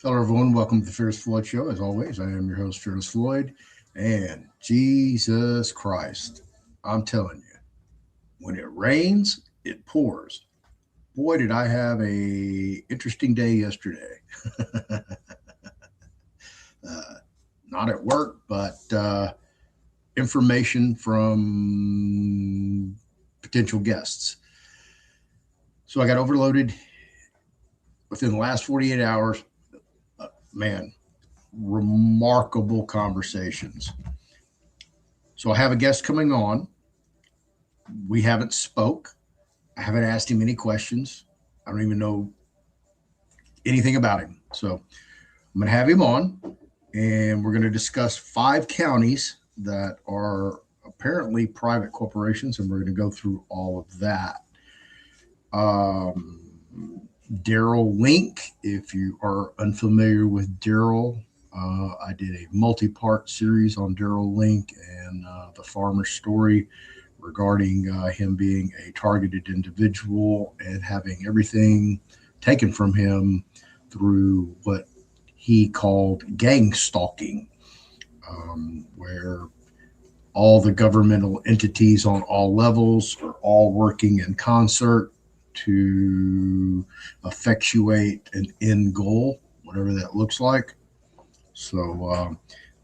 Hello, everyone. Welcome to the Fearless Floyd Show. As always, I am your host, Fearless Floyd. And Jesus Christ, I'm telling you, when it rains, it pours. Boy, did I have a interesting day yesterday. uh, Not at work, but information from potential guests. So I got overloaded within the last 48 hours. Man, remarkable conversations. So I have a guest coming on. We haven't spoke. I haven't asked him any questions. I don't even know anything about him. So I'm going to have him on and we're going to discuss 5 counties that are apparently private corporations, and we're going to go through all of that. Um, Daryl Link, if you are unfamiliar with Daryl, I did a multi part series on Daryl Link and the farmer's story regarding him being a targeted individual and having everything taken from him through what he called gang stalking, where all the governmental entities on all levels are all working in concert to effectuate an end goal, whatever that looks like. So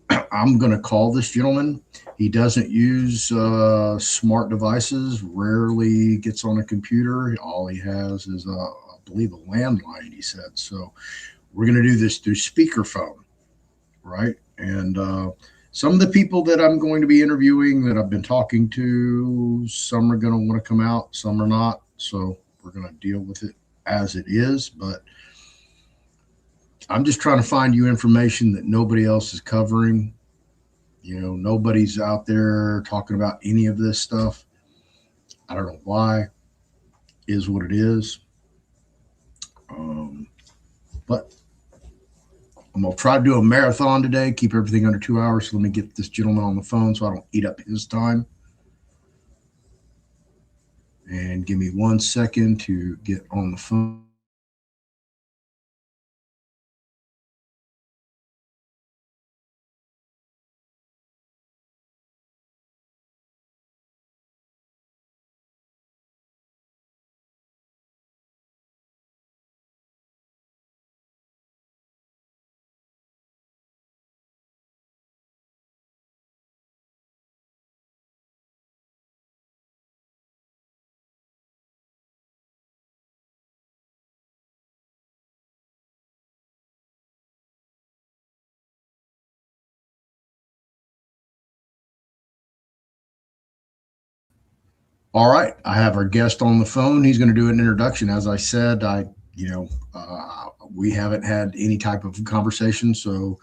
I'm going to call this gentleman. He doesn't use smart devices, rarely gets on a computer. All he has is, I believe, a landline, he said. So we're going to do this through speakerphone, right? And some of the people that I'm going to be interviewing that I've been talking to, some are going to want to come out, some are not. So we're going to deal with it as it is. But I'm just trying to find you information that nobody else is covering. Nobody's out there talking about any of this stuff. I don't know why. Is what it is. Um, but I'm gonna try to do a marathon today. Keep everything under 2 hours. So let me get this gentleman on the phone so I don't eat up his time. And give me 1 second to get on the phone. All right, I have our guest on the phone. He's going to do an introduction. As I said, you know, we haven't had any type of conversation, so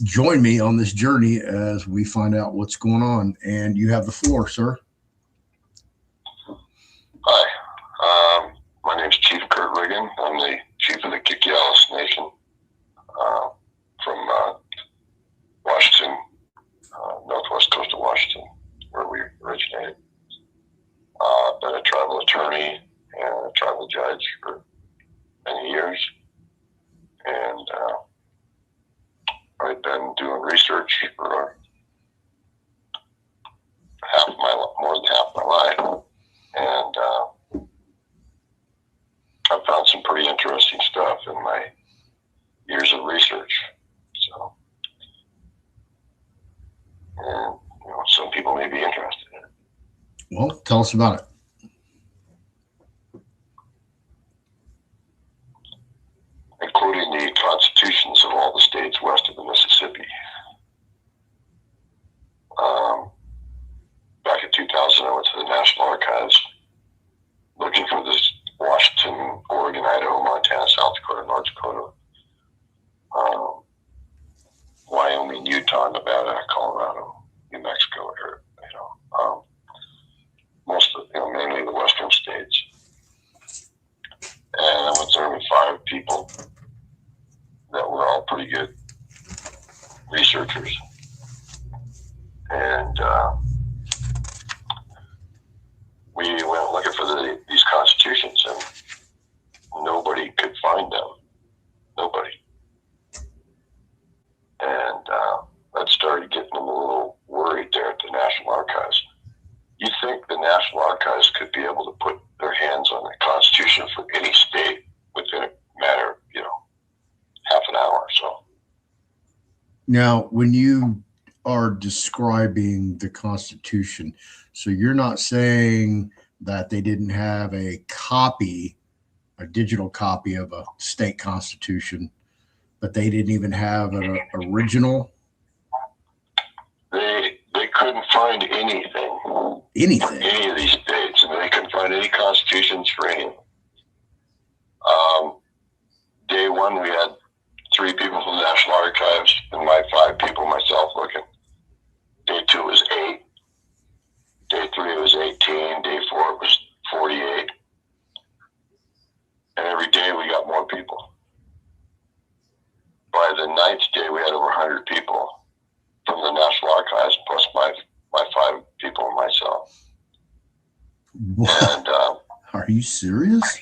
join me on this journey as we find out what's going on. And you have the floor, sir. Hi, my name's Chief Kurt Riggin. I'm the chief of the Kikialis Nation from Washington, northwest coast of Washington, where we originated. Been a tribal attorney and a tribal judge for many years, and I've been doing research for more than half my life, and I've found some pretty interesting stuff in my years of research. So, and some people may be interested in it. Well, tell us about it. Including the constitutions of all the states west of the Mississippi. Back in 2000, I went to the National Archives looking for this Washington, Oregon, Idaho, Montana, South Dakota, North Dakota, Wyoming, Utah, Nevada, Colorado, New Mexico, or, most of, mainly the western states. And I went there with 5 people that were all pretty good researchers. And we went looking for these constitutions, and nobody could find them. Nobody. Now, when you are describing the Constitution, so you're not saying that they didn't have a copy, a digital copy of a state constitution, but they didn't even have an original. They couldn't find anything for Anything. any of these states, and they couldn't find any constitutions for any. Day one, we had 3 people from the National Archives and 5 people, myself, looking. Day 2 was 8. Day 3 was 18. Day 4 was 48. And every day we got more people. By the 9th day, we had over 100 people from the National Archives, plus my 5 people and myself. What? And Are you serious?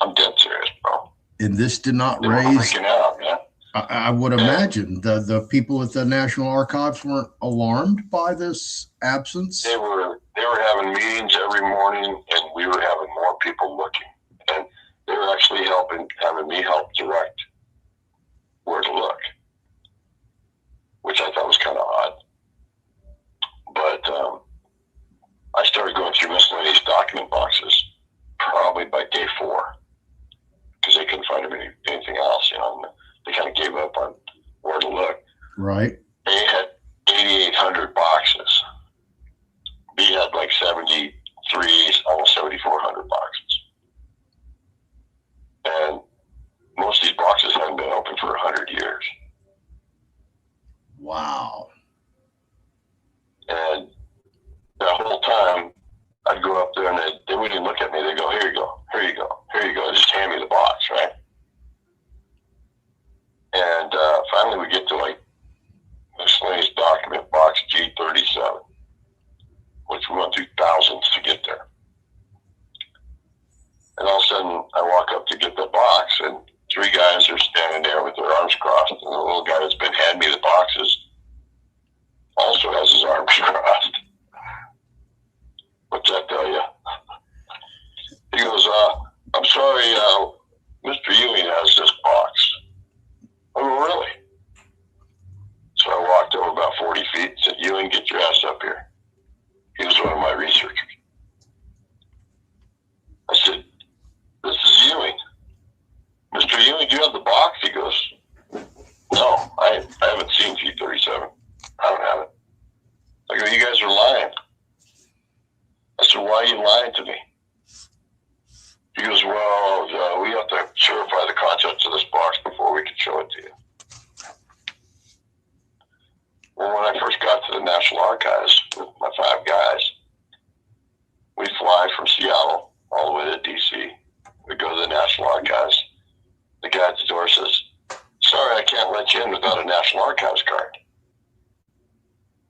I'm dead serious, bro. And this did not They were raise. freaking out, man. I would imagine the people at the National Archives weren't alarmed by this absence. They were having meetings every morning, and we were having more people looking, and they were actually having me help direct where to look, which I thought was kind of odd. But I started going through miscellaneous document boxes probably by day 4 because they couldn't find anything else. They kind of gave up on where to look. Right. They had 8,800 boxes. B had like 73, almost 7,400 boxes. And most of these boxes hadn't been open for 100 years. Wow. And that whole time, I'd go up there and they wouldn't even look at me. They'd go, here you go, here you go, here you go. Just hand me the box, right? And finally we get to like miscellaneous document box G37, which we went through thousands to get there. And all of a sudden I walk up to get the box and 3 guys are standing there with their arms crossed. And the little guy that's been handing me the boxes also has his arms crossed. What's that tell you? He goes, I'm sorry, Mr. Ewing has this box. Oh, really? So I walked over about 40 feet and said, Ewing, get your ass up here. He was one of my researchers. I said, this is Ewing. Mr. Ewing, do you have the box? He goes, no, I haven't seen G37. I don't have it. I go, you guys are lying. I said, why are you lying to me? He goes, well, we have to certify the contents of this box before we can show it to you. Well, when I first got to the National Archives with my 5 guys, we'd fly from Seattle all the way to D.C. We'd go to the National Archives. The guy at the door says, sorry, I can't let you in without a National Archives card.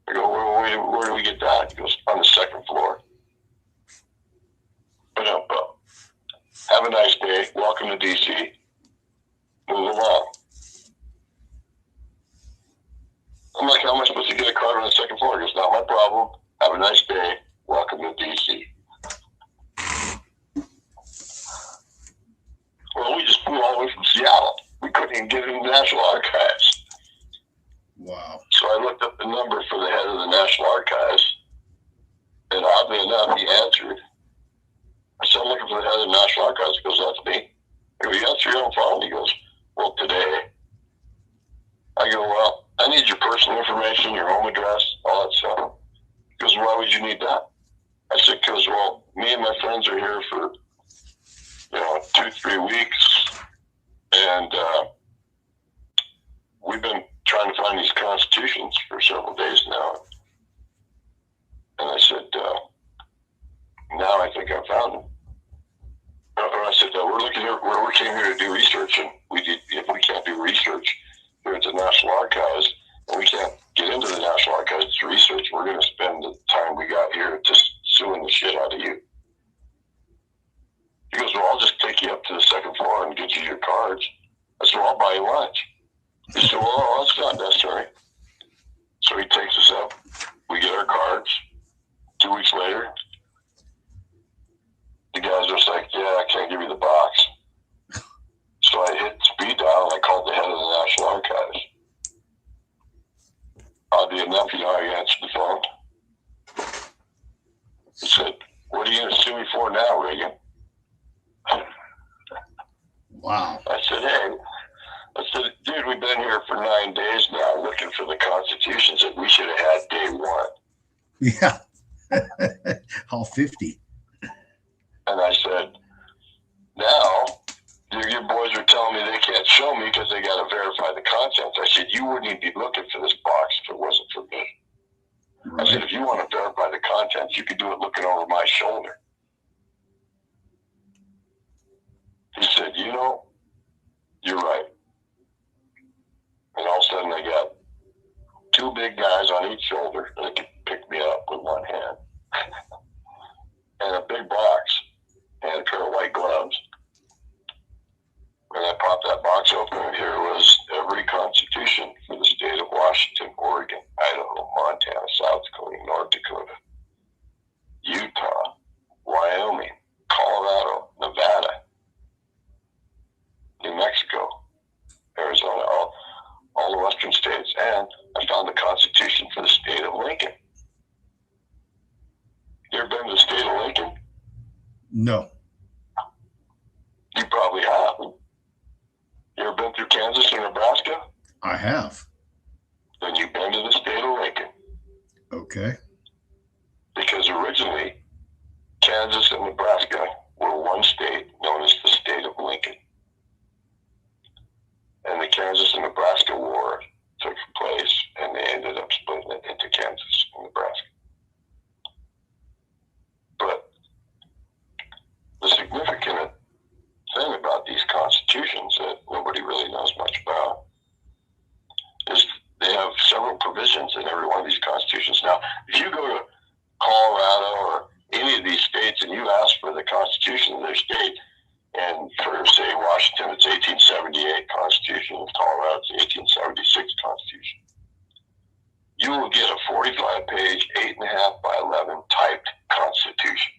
I go, where do we get that? He goes, on the 2nd floor. Have a nice day. Welcome to D.C. Move along. I'm like, how am I supposed to get a card on the 2nd floor? He goes, not my problem. Have a nice day. Welcome to D.C. Well, we just flew all the way from Seattle. We couldn't even get into the National Archives. Wow. So I looked up the number for the head of the National Archives, and oddly enough, he answered. I said, I'm looking for the head of the National Archives. He goes, that's me. I go, you answer your own phone? He goes, well, today. I go, well, I need your personal information, your home address, all that stuff. He goes, why would you need that? I said, because, well, me and my friends are here for, 2-3 weeks, and we've been trying to find these constitutions for several days now. And I said, now I think I found them. And I said, we're looking here, we came here to do research, and if we can't do research here at the National Archives, and we can't get into the National Archives to research, we're going to spend the time we got here just suing the shit out of you. He goes, well, I'll just take you up to the 2nd floor and get you your cards. I said, well, I'll buy you lunch. He said, well, that's not necessary. So he takes us up. We get our cards. 2 weeks later, the guy's just like, yeah, I can't give you the box. So I hit speed dial and I called the head of the National Archives. we've been here for 9 days now looking for the constitutions that we should have had day one. Yeah. All 50. And I said, now your boys are telling me they can't show me because they got to verify the contents. I said, you wouldn't even be looking for this box if it wasn't for me. Right. I said, if you want to verify the contents, you could do it looking over my shoulder. He said, you know, you're right. And all of a sudden I got two big guys on each shoulder that could pick me up with one hand. And a big box and a pair of white gloves. And I popped that box open, and here was every constitution for the state of Washington, Oregon, Idaho, Montana, South Dakota, North Dakota, Utah, Wyoming, Colorado, Nevada, New Mexico, Arizona, all the western states. And I found the constitution for the state of Lincoln. You ever been to the state of Lincoln? No. You probably have. You ever been through Kansas or Nebraska? I have. Then you've been to the state of Lincoln. Okay. Because originally, Kansas and Nebraska were one state known as the state of Lincoln. And the Kansas and Nebraska War took place, and they ended up splitting it into Kansas and Nebraska. But the significant thing about these constitutions that nobody really knows much about is they have several provisions in every one of these constitutions. Now, if you go to Colorado or any of these states and you ask for the constitution of their state, and for, say, Washington, it's 1878 Constitution, Colorado, it's 1876 Constitution, you will get a 45-page, 8.5 by 11 typed constitution.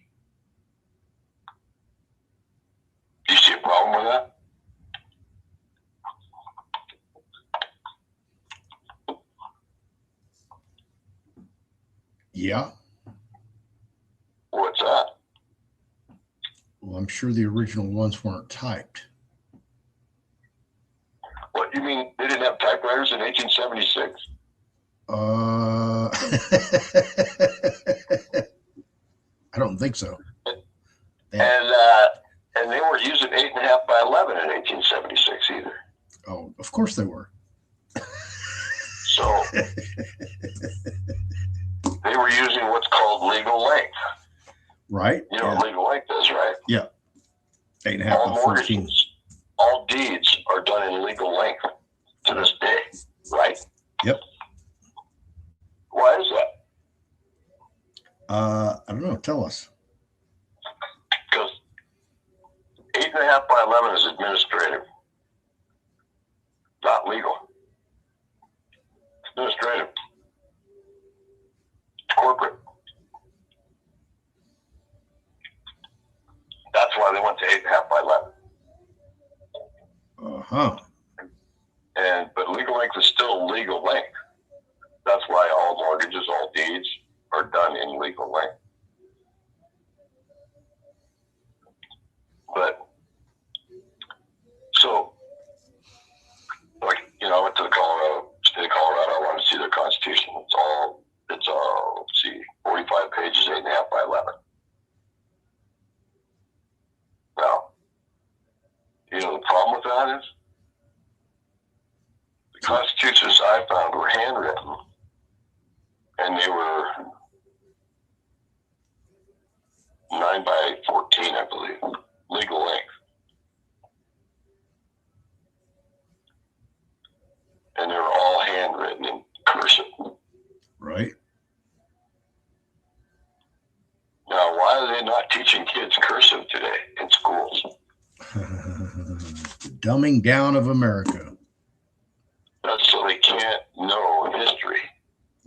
Do you see a problem with that? Yeah. What's that? Well, I'm sure the original ones weren't typed. What, you mean they didn't have typewriters in 1876? I don't think so. And they weren't using 8.5 by 11 in 1876 either. Oh, of course they were. So they were using what's called legal length. Right. You know what legal length is, right? Yeah. 8.5 all by 14. Mortgages, all deeds are done in legal length to this day, right? Yep. Why is that? I don't know. Tell us. Because 8.5 by 11 is administrative, not legal. It's administrative. It's corporate. That's why they went to 8.5 by 11. Uh-huh. But legal length is still legal length. That's why all mortgages, all deeds are done in legal length. But so, like, you know, I went to the state of Colorado. I wanted to see their constitution. It's all, let's see, 45 pages, 8.5 by 11. Now, you know, the problem with that is the constitutions I found were handwritten, and they were 9 by 14, I believe, legal length. And they were all handwritten in cursive. Right. Now, why are they not teaching kids cursive today in schools? The dumbing down of America. That's so they can't know history.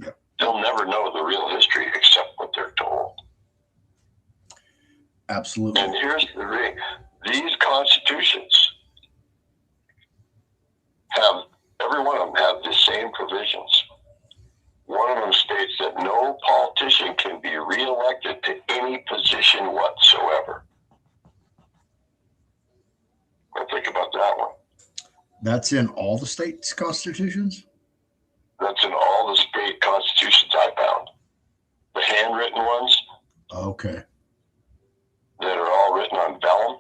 Yep. They'll never know the real history except what they're told. Absolutely. And here's the ring. These constitutions have, every one of them have the same provisions. One of them states that no politician can be reelected to any position whatsoever. Now think about that one. That's in all the states' constitutions? That's in all the state constitutions I found. The handwritten ones Okay. that are all written on vellum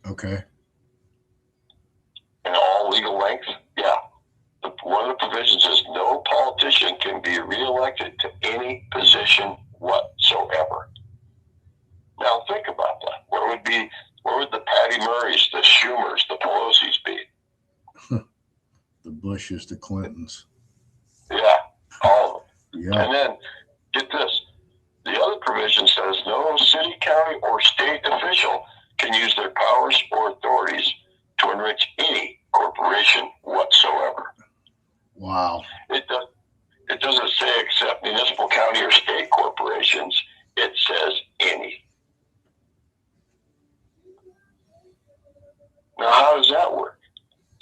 Okay. and all legal length. Yeah. One of the provisions is no politician can be reelected to any position whatsoever. Now think about that. Where would the Patty Murrays, the Schumers, the Pelosi's be? The Bushes, the Clintons. Yeah, all of them. Yeah. And then get this. The other provision says no city, county, or state official can use their powers or authorities to enrich any corporation whatsoever. Wow. It doesn't say except municipal, county, or state corporations. It says any. Now, how does that work?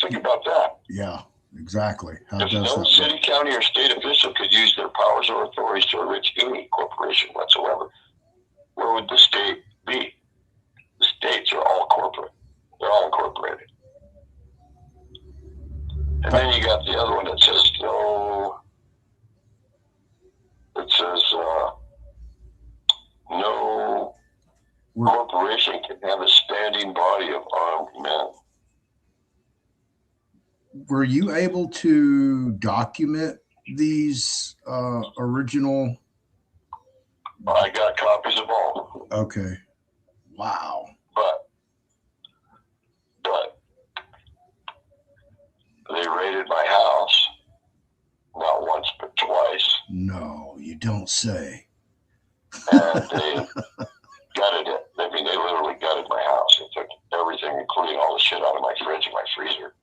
Think about that. Yeah, exactly. How If does no that city, work? county, or state official could use their powers or authorities to enrich any corporation whatsoever, where would the state be? The states are all corporate. They're all incorporated. And then you got the other one that says no. It says no corporation can have a standing body of armed men. Were you able to document these original? I got copies of all. Okay. Wow. But they raided my house not once but twice. No, you don't say. And they gutted it. I mean, they literally gutted my house. They took everything, including all the shit out of my fridge and my freezer,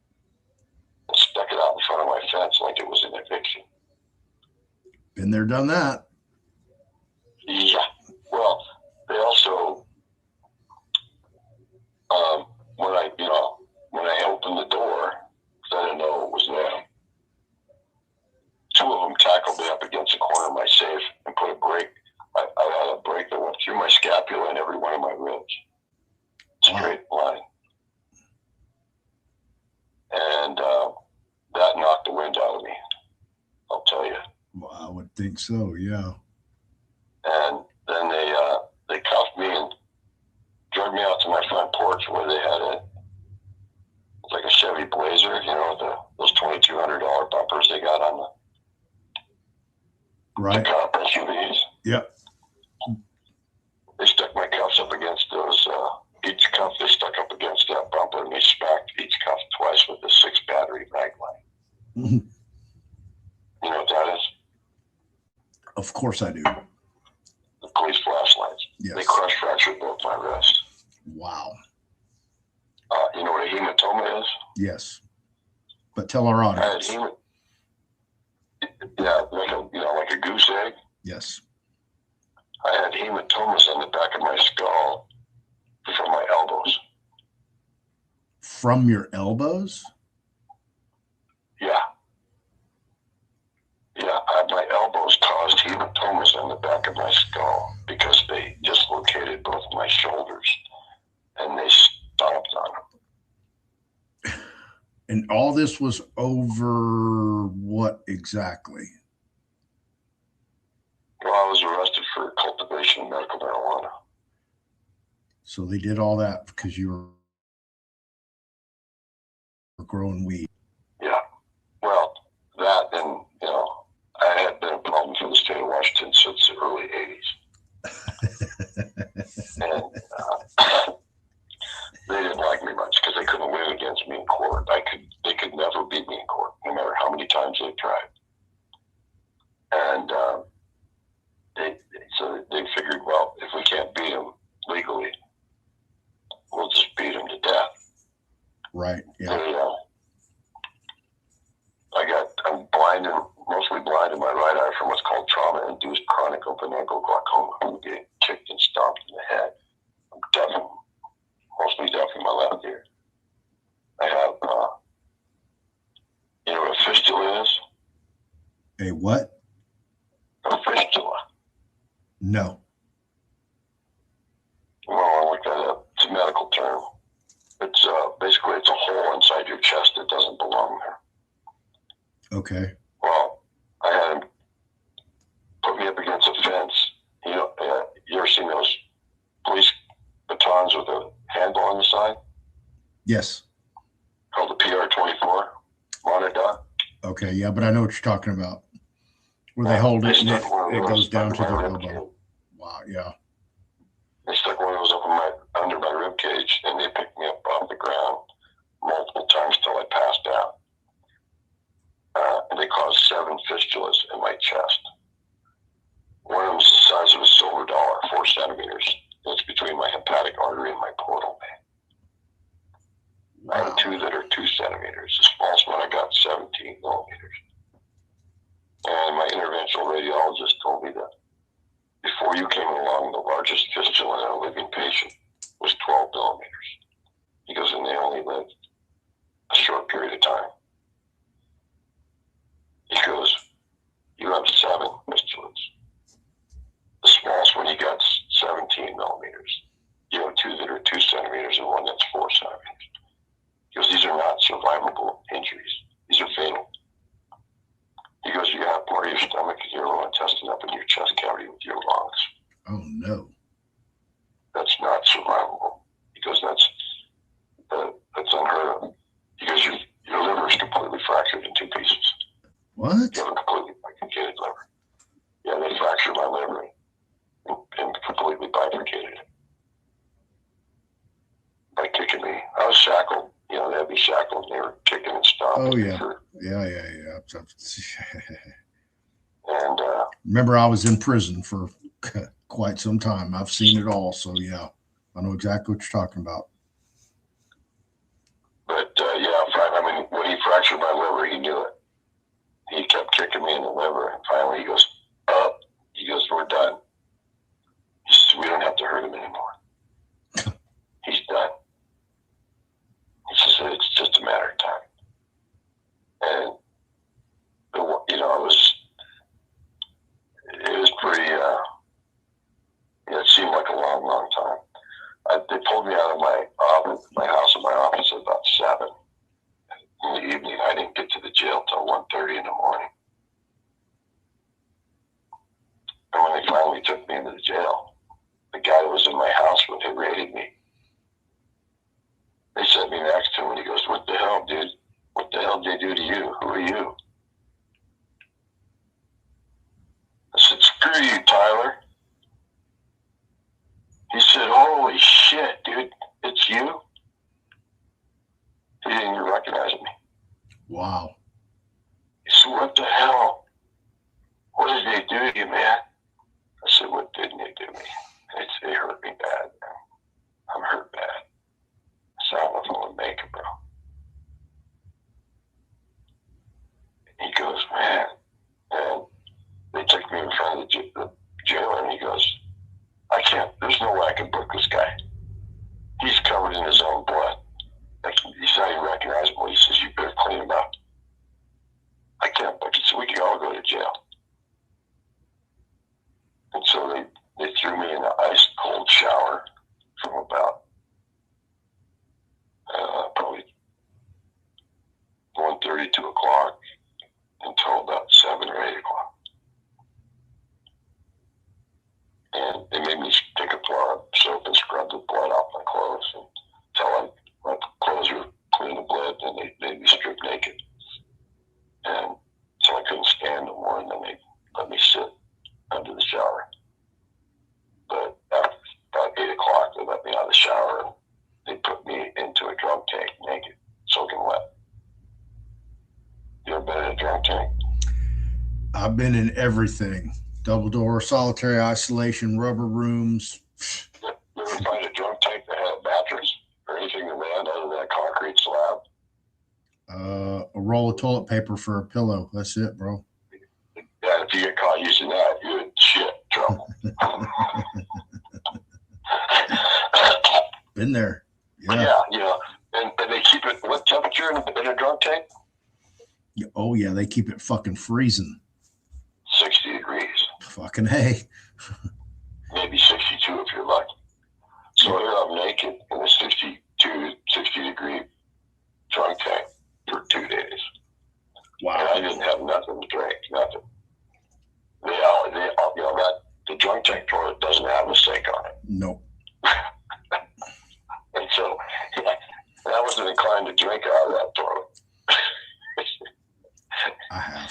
and stuck it out in front of my fence like it was an eviction. Been there, done that. Yeah. Well, they also, when I opened the door, because I didn't know it was them, two of them tackled me up against the corner of my safe and put a brake. I had a brake that went through my scapula and every one of my ribs. Straight line. And that knocked the wind out of me, I'll tell you. Well, I would think so, yeah. And then they cuffed me and drug me out to my front porch where they had it's like a Chevy Blazer, those $2,200 bumpers they got on the cop SUVs. Yep. They stuck my cuffs up against those. Each cuff they stuck up against that bumper, and they smacked each cuff twice with a 6-battery magline. Mm-hmm. You know what that is? Of course I do. The police flashlights. Yes. They crush fractured both my wrists. Wow. You know what a hematoma is? Yes. But tell our audience. Like a goose egg. Yes. I had hematomas on the back of my skull from my elbows. From your elbows? Yeah. Yeah, my elbows caused hematomas on the back of my skull because they dislocated both my shoulders and they stomped on them. And all this was over what exactly? Well, I was arrested for cultivation of medical marijuana. So they did all that because you were growing weed. Yeah. Well, that and, I had been a problem for the state of Washington since the early 80s. And they didn't like me much because they couldn't win against me in court. They could never beat me in court, no matter how many times they tried. And so they figured, well, if we can't beat them legally, we'll just beat them to death. Right. Yeah. I'm blind and mostly blind in my right eye from what's called trauma-induced chronic open angle glaucoma. I'm getting kicked and stomped in the head. I'm deaf, mostly deaf in my left ear. I have, you know what a fistula is? A what? A fistula. No. Well, I'll look that up. It's a medical term. It's basically it's a hole inside your chest that that doesn't belong there. Okay. Well, I had him put me up against a fence. You ever seen those police batons with a handle on the side? Yes. Called the PR-24 Monadot. Okay, yeah, but I know what you're talking about. Where they hold it and it goes down to their elbow. Wow, yeah. They stuck one of those under my rib cage, and they picked me up off the ground multiple times till I passed out. And they caused 7 fistulas in my chest. One of them is the size of a silver dollar, 4 centimeters. It's between my hepatic artery and my portal vein. Wow. I have 2 that are 2 centimeters. The smallest one I got 17 millimeters. And my interventional radiologist told me that before you came along, the largest fistula in a living patient was 12 millimeters. He goes, and they only lived a short period of time. He goes, you have 7 fistulas. The smallest one you got 17 millimeters. You have 2 that are 2 centimeters and 1 that's 4 centimeters. He goes, these are not survivable injuries. These are fatal. He goes, you have part of your stomach and your lower intestine up in your chest cavity with your lungs. Oh, no. That's not survivable. He goes, that's unheard of. He goes, your liver is completely fractured in 2 pieces. What? You have a completely bifurcated liver. Yeah, they fractured my liver and completely bifurcated it by kicking me. I was shackled. They had me shackled and they were kicking and stomping. Oh, yeah. For, yeah. and remember, I was in prison for quite some time. I've seen it all. So, yeah, I know exactly what you're talking about. But, when he fractured my liver, he knew it. He kept kicking me in the liver. And finally, he goes, up. He goes, we're done. He says, we don't have to hurt him anymore. He's done. He says, it's just a matter of time. And, it was pretty, it seemed like a long, long time. They pulled me out of my office, my house and my office at about 7 in the evening. I didn't get to the jail till 1:30 in the morning. And when they finally took me into the jail, the guy that was in my house when they raided me, they set me next to him and he goes, what the hell, dude? What the hell did they do to you? Who are you? I said, screw you, Tyler. He said, holy shit, dude, it's you? He didn't even recognize me. Wow. He said, what the hell? What did they do to you, man? I said, what didn't they do to me? They hurt me bad, man. I'm hurt bad. I said, I don't know if I'm going to make it, bro. He goes, man. And they took me in front of the jailer and he goes, there's no way I can book this guy. He's covered in his own blood. He's not even recognizable. He says, you better clean him up. I can't book it, so we can all go to jail. And so they threw me in an ice cold shower from about probably 1:30, 2 o'clock until about 7 or 8 o'clock. And they made me take a bar of soap and scrub the blood off my clothes until my clothes were clean of blood, and they made me strip naked. And so I couldn't stand no more, and then they let me sit under the shower. But after about 8 o'clock, they let me out of the shower, and they put me into a drunk tank naked, soaking wet. You ever been in a drunk tank? I've been in everything. Double door, solitary isolation, rubber rooms. You ever find a drunk tank that had a mattress or anything to land other than a concrete slab? A roll of toilet paper for a pillow. That's it, bro. Yeah, if you get caught using that, you're in shit trouble. Been there. Yeah. Yeah, and they keep it, what temperature in a drunk tank? Oh, yeah, they keep it fucking freezing. 60 degrees. Fucking hey. Maybe 62 if you're lucky. So here I'm naked in a 60 degree drunk tank for drink, nothing. They all, you know, that the drunk tank toilet doesn't have a sink on it. Nope. And so, yeah, I wasn't inclined to drink out of that toilet. I have.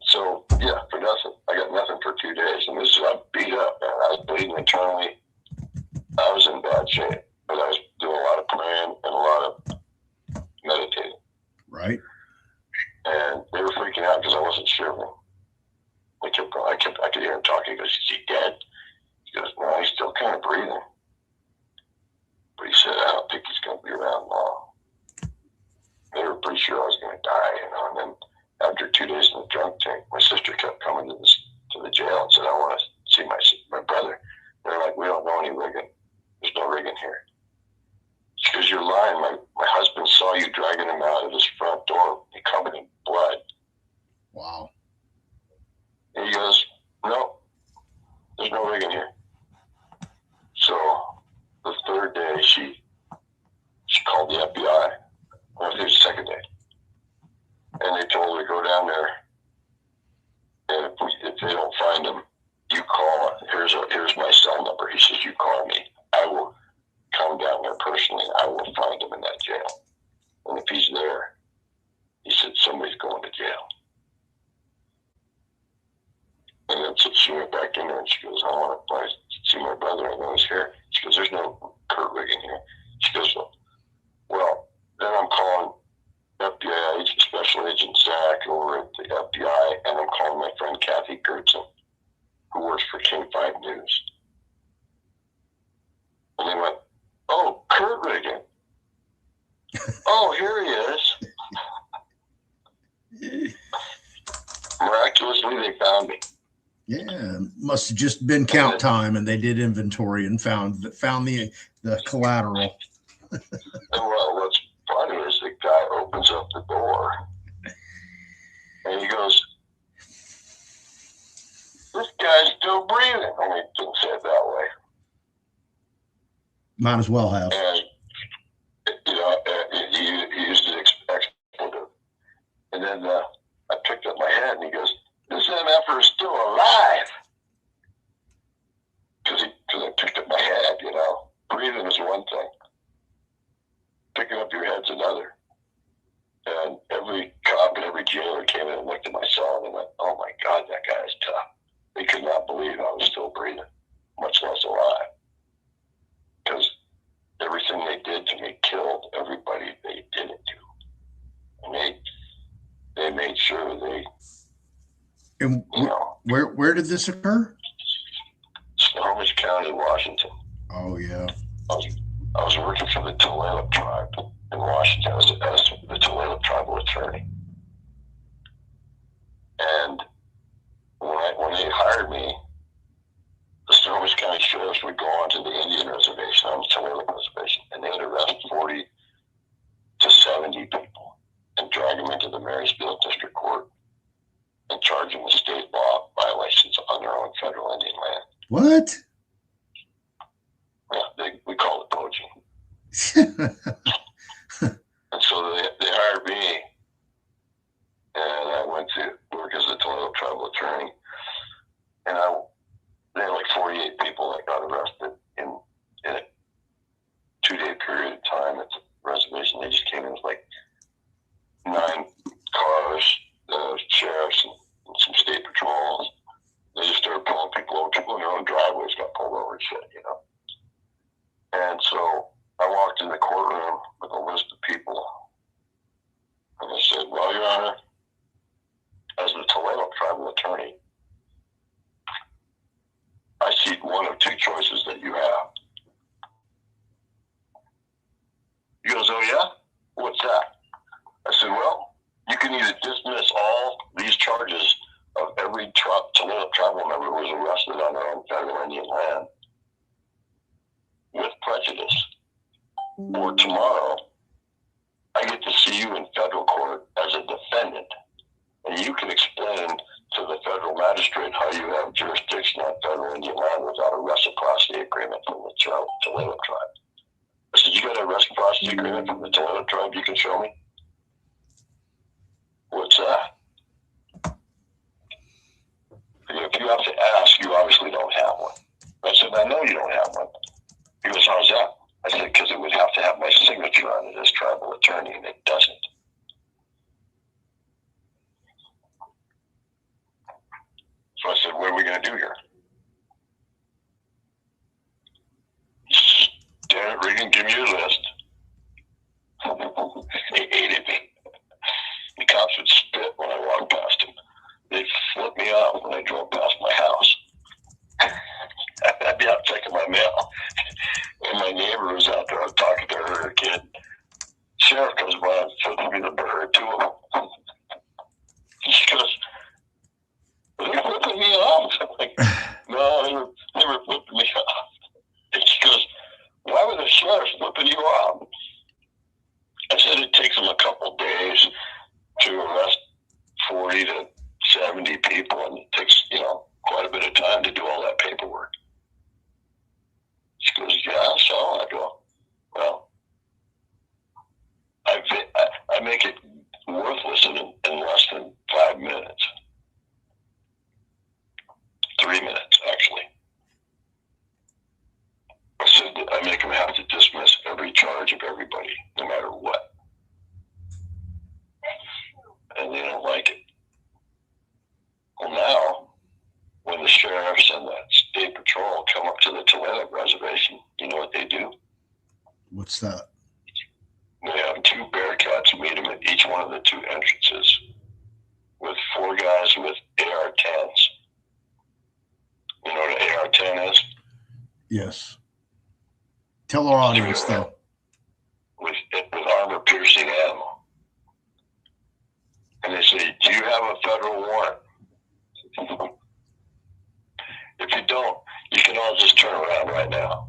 So, yeah, for nothing. I got nothing for 2 days. And this is, I beat up, man. I was bleeding internally. I was in bad shape. But I was doing a lot of praying and a lot of meditating. Right. And they were freaking out because I wasn't shivering. I could hear him talking. He goes, "Is he dead?" He goes, "No, he's still kind of breathing." But he said, "I don't think he's going to be around long." They were pretty sure I was going to die, you know. And then after 2 days in the drunk tank, my sister kept coming to the jail and said, "I want to see my brother." They're like, "We don't know any rigging. There's no rigging here." She goes, "You're lying. My husband saw you dragging him out of his front door. He covered in blood." Wow. And he goes, "No, there's no rigging here." So the third day, she called the FBI. Well, it was the second day. And they told her to go down there. And if they don't find him, you call. Here's my cell number. He says, "You call me. I will come down there personally. I will find him in that jail. And if he's there," he said, "somebody's going to jail." And then so she went back in there and she goes, "I want to see my brother. I know he's here." She goes, "There's no Kurt Riggin here." She goes, "Well, then I'm calling FBI agent, Special Agent Zach over at the FBI, and I'm calling my friend Kathy Gertzen, who works for King 5 News." And they went, "Oh, Kurt Riggin. Oh, here he is." Miraculously, they found me. Yeah, must have just been count time, and they did inventory and found the collateral. And well, what's funny is the guy opens up the door and he goes, "This guy's still breathing." Only he didn't say it that way. Might as well have. And, you know, he used an expletive. And then I picked up my head and he goes, "This MFer is still alive." Because I picked up my head, you know. Breathing is one thing. Picking up your head's another. And every cop and every jailer came in and looked at my cell and they went, "Oh my God, that guy is tough." They could not believe I was still breathing, much less alive. Because everything they did to me killed everybody they did it to. And they made sure they, And you know. where did this occur? Snohomish County, Washington. Oh yeah. I was working for the Tulalip tribe in Washington as the Tulalip tribal attorney. And when they hired me, the Snohomish County sheriffs would go onto the Indian reservation on the Tulalip reservation, and they'd arrest 40 to 70 people and drag them into the Marysville District Court and charge them with state law violations on their own federal Indian land. What? Yeah, we call it poaching. And so they hired me, and I went to work as a Toledo tribal attorney. And they had like 48 people that got arrested in a 2-day period of time at the reservation. They just came in with like 9 cars, sheriffs, and some state patrols. They just started pulling people over. People in their own driveways got pulled over and shit, you know. And so I walked in the courtroom with a list of people. And I said, "Well, Your Honor, as the Toledo tribal attorney, I see one of 2 choices that you have." He goes, "Oh, yeah? What's that?" I said, "Well, you can either dismiss all these charges of every Toledo tribal member who was arrested on their own federal Indian land with prejudice, or tomorrow I get to see you in federal court as a defendant, and you can explain to the federal magistrate how you have jurisdiction on federal Indian land without a reciprocity agreement from the Toledo tribe." I said, "You got a reciprocity agreement from the Toledo tribe you can show me?" "What's that?" going to do here? He says, damn it, Regan, give me your list. He hated me. The cops would spit when I walked past him. They'd flip me off when I drove past my house. I'd be out checking my mail. And my neighbor was out there talking to her kid. Sheriff comes by and flips me the bird, two of them. She goes, are they flipping me off? I'm like, no, they were flipping me off. And she goes, why were the sheriffs flipping you off? I said it takes them a couple days to arrest 40 to 70 people, and it takes, quite a bit of time to do all that paperwork. She goes, yeah, so I go, well, I make it worthless in less than 5 minutes. 3 minutes, actually. I said I make them have to dismiss every charge of everybody, no matter what. And they don't like it. Well, now, when the sheriffs and the state patrol come up to the Toledo reservation, you know what they do? What's that? They have 2 Bearcats meet them at each one of the 2 entrances with 4 guys with AR-10s. You know what an AR-10 is? Yes. Tell our audience, though. With armor-piercing ammo. And they say, do you have a federal warrant? If you don't, you can all just turn around right now.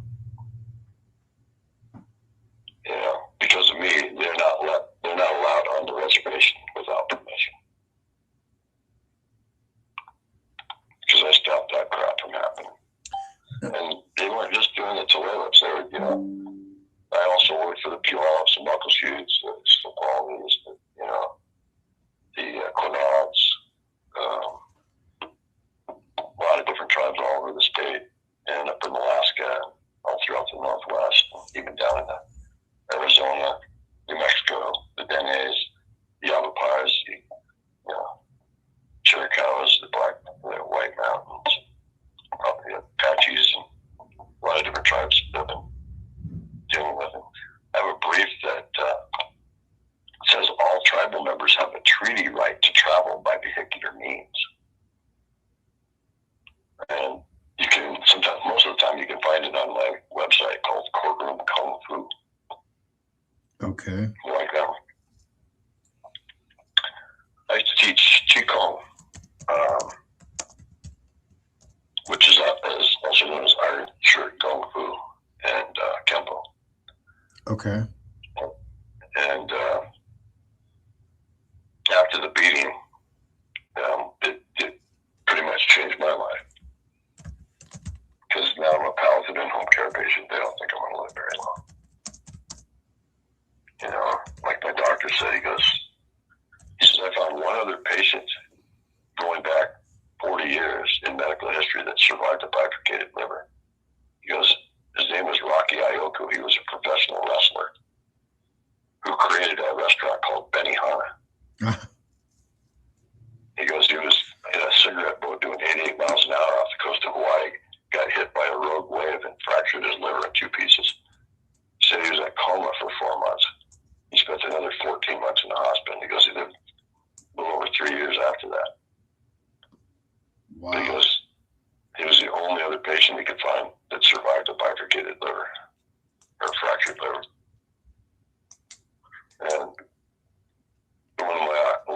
Because of me, they're not allowed on the reservation without permission. Because I stopped that crap from happening. And they weren't just doing the Toledos. They were, I also worked for the Puyallups and Muckleshoots, the Snoqualmies, the Quinaults, a lot of different tribes all over the state, and up in Alaska, all throughout the Northwest, even down in Arizona, New Mexico, the Denes, the Yavapais, the Chiricahuas, the White Mountains, probably Apaches, and a lot of different tribes that I've been dealing with. And I have a brief that says all tribal members have a treaty right to travel by vehicular means. And you can sometimes, most of the time, you can find it on my website called Courtroom Kung Fu. Okay. Like that one. I used to teach Qigong, which is also known as Iron Shirt Kung Fu and Kempo. Okay. And after the beating, it pretty much changed my life. Because now I'm a Paladin home care patient. They don't think I'm going to live very long. Like my doctor said, he says, I found one other patient going back 40 years in medical history that survived a bifurcated liver. He goes, his name was Rocky Ioku. He was a professional wrestler who created a restaurant called Benihana. He goes, he was in a cigarette boat doing 88 miles an hour off the coast of Hawaii, got hit by a rogue wave and fractured his liver in 2 pieces. He said he was in a coma for 4 months. He spent another 14 months in the hospital. He goes, he lived a little over 3 years after that. Wow. But he goes, he was the only other patient he could find that survived a bifurcated liver or fractured liver. And one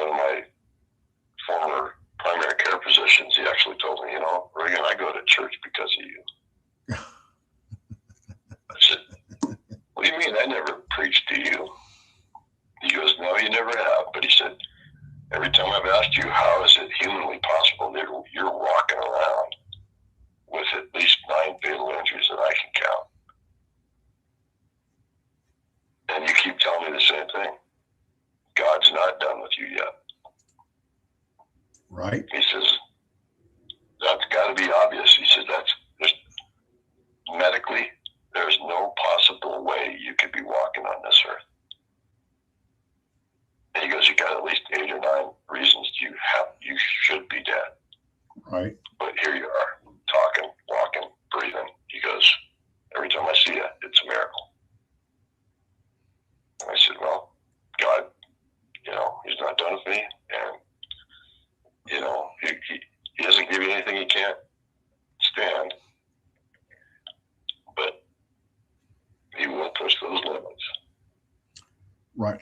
of my former primary care physicians, he actually told me, Regan, I go to church because of you. I said, what do you mean? I never preached to you. He goes, no, you never have. But he said, every time I've asked you, how is it humanly possible that you're walking around with at least 9 fatal injuries that I can count? And you keep telling me the same thing. God's not done with you yet. Right. He says, that's got to be obvious. He says, medically, there's no possible way you could be walking on this earth. And he goes, you got at least 8 or 9 reasons you should be dead. Right. But here you are.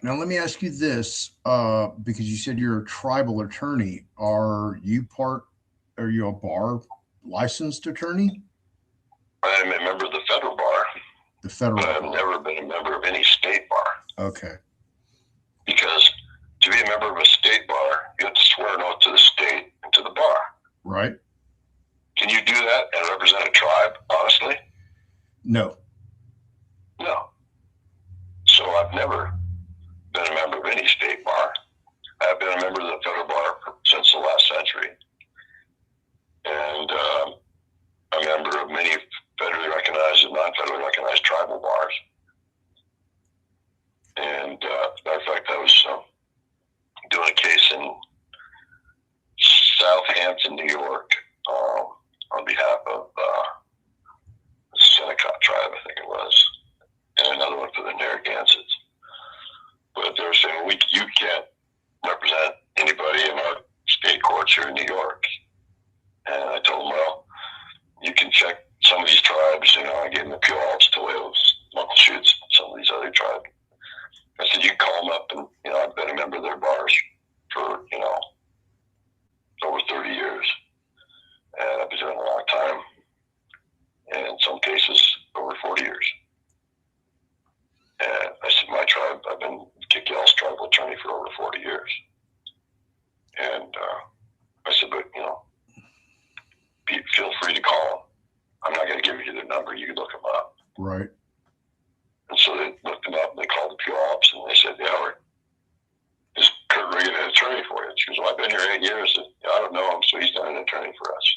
Now, let me ask you this, because you said you're a tribal attorney. Are you a bar licensed attorney? I'm a member of the federal bar, The federal but I've bar. never been a member of any state bar. Okay. Because to be a member of a state bar, you have to swear an oath to the state and to the bar. Right. Can you do that and represent a tribe, honestly? No. No. So I've never been a member of any state bar. I've been a member of the federal bar since the last century. And a member of many federally recognized and non-federally recognized tribal bars. And matter of fact, I was doing a case in Southampton, New York, on behalf of the Seneca tribe, I think it was, and another one for the Narragansetts. But they were saying, you can't represent anybody in our state courts here in New York. And I told them, well, you can check some of these tribes. I gave them the Puyallups, Toledos, Muckleshoots, some of these other tribes. I said, you can call them up, and I've been a member of their bars for over 30 years, and I've been doing it a long time, and in some cases over 40 years. And I said, my tribe, I've been Kick Yell's tribal attorney for over 40 years, and I said, but feel free to call them. I'm not going to give you their number. You can look them up. Right. And so they looked them up, and they called the Puyallups, and they said, yeah, is Kurt Riggin an attorney for you? She goes, well, I've been here 8 years, and I don't know him, so he's not an attorney for us.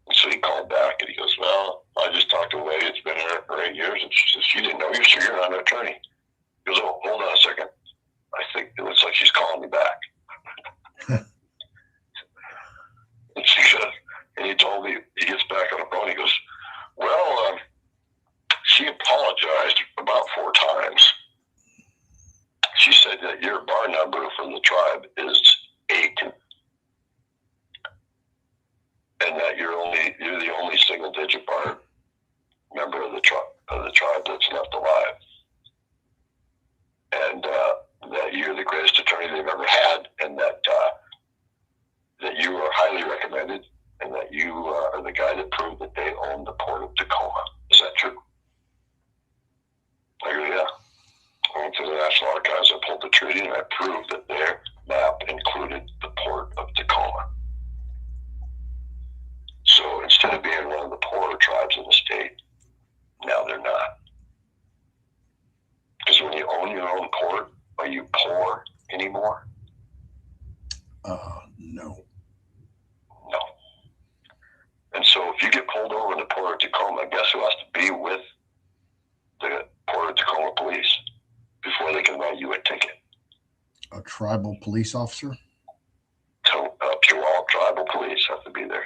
And so he called back, and he goes, well, I just talked to a lady that's been here for 8 years, and she says, she didn't know you, so you're not an attorney. He goes, oh, hold on a second. I think it looks like she's calling me back. And she said, and he told me, he gets back on the phone, he goes, well, she apologized about 4 times. She said that your bar number from the tribe is 8, and that you're the only single-digit bar member of the tribe that's left alive, and that you're the greatest attorney they've ever had, and that you are highly recommended, and that you are the guy that proved that they own the port of Tacoma. Is that true? I go, yeah. I went to the National Archives, I pulled the treaty, and I proved that their map included the port of Tacoma. So instead of being one of the poorer tribes in the state, now they're not. Because when you own your own port, are you poor anymore? No. No. And so if you get pulled over in the port of Tacoma, guess who has to be with the port of Tacoma police before they can write you a ticket? A tribal police officer? Puyallup tribal police have to be there,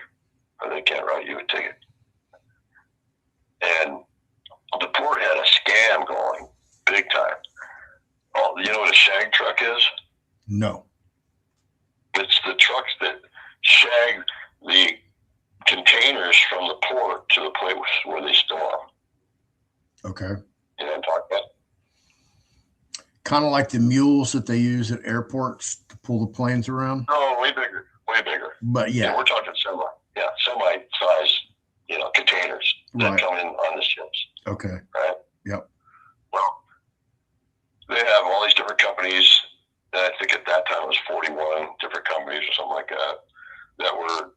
or they can't write you a ticket. And the port had a scam going big time. Oh, you know what a shag truck is? No. It's the trucks that shag the containers from the port to the place where they store them. Okay. You know what I'm talking about? Kind of like the mules that they use at airports to pull the planes around? No, way bigger, way bigger. But yeah. We're talking semi-size, containers that come in on the ships. Okay. Right? Yep. Well, they have all these different companies, and I think at that time it was 41 different companies or something like that were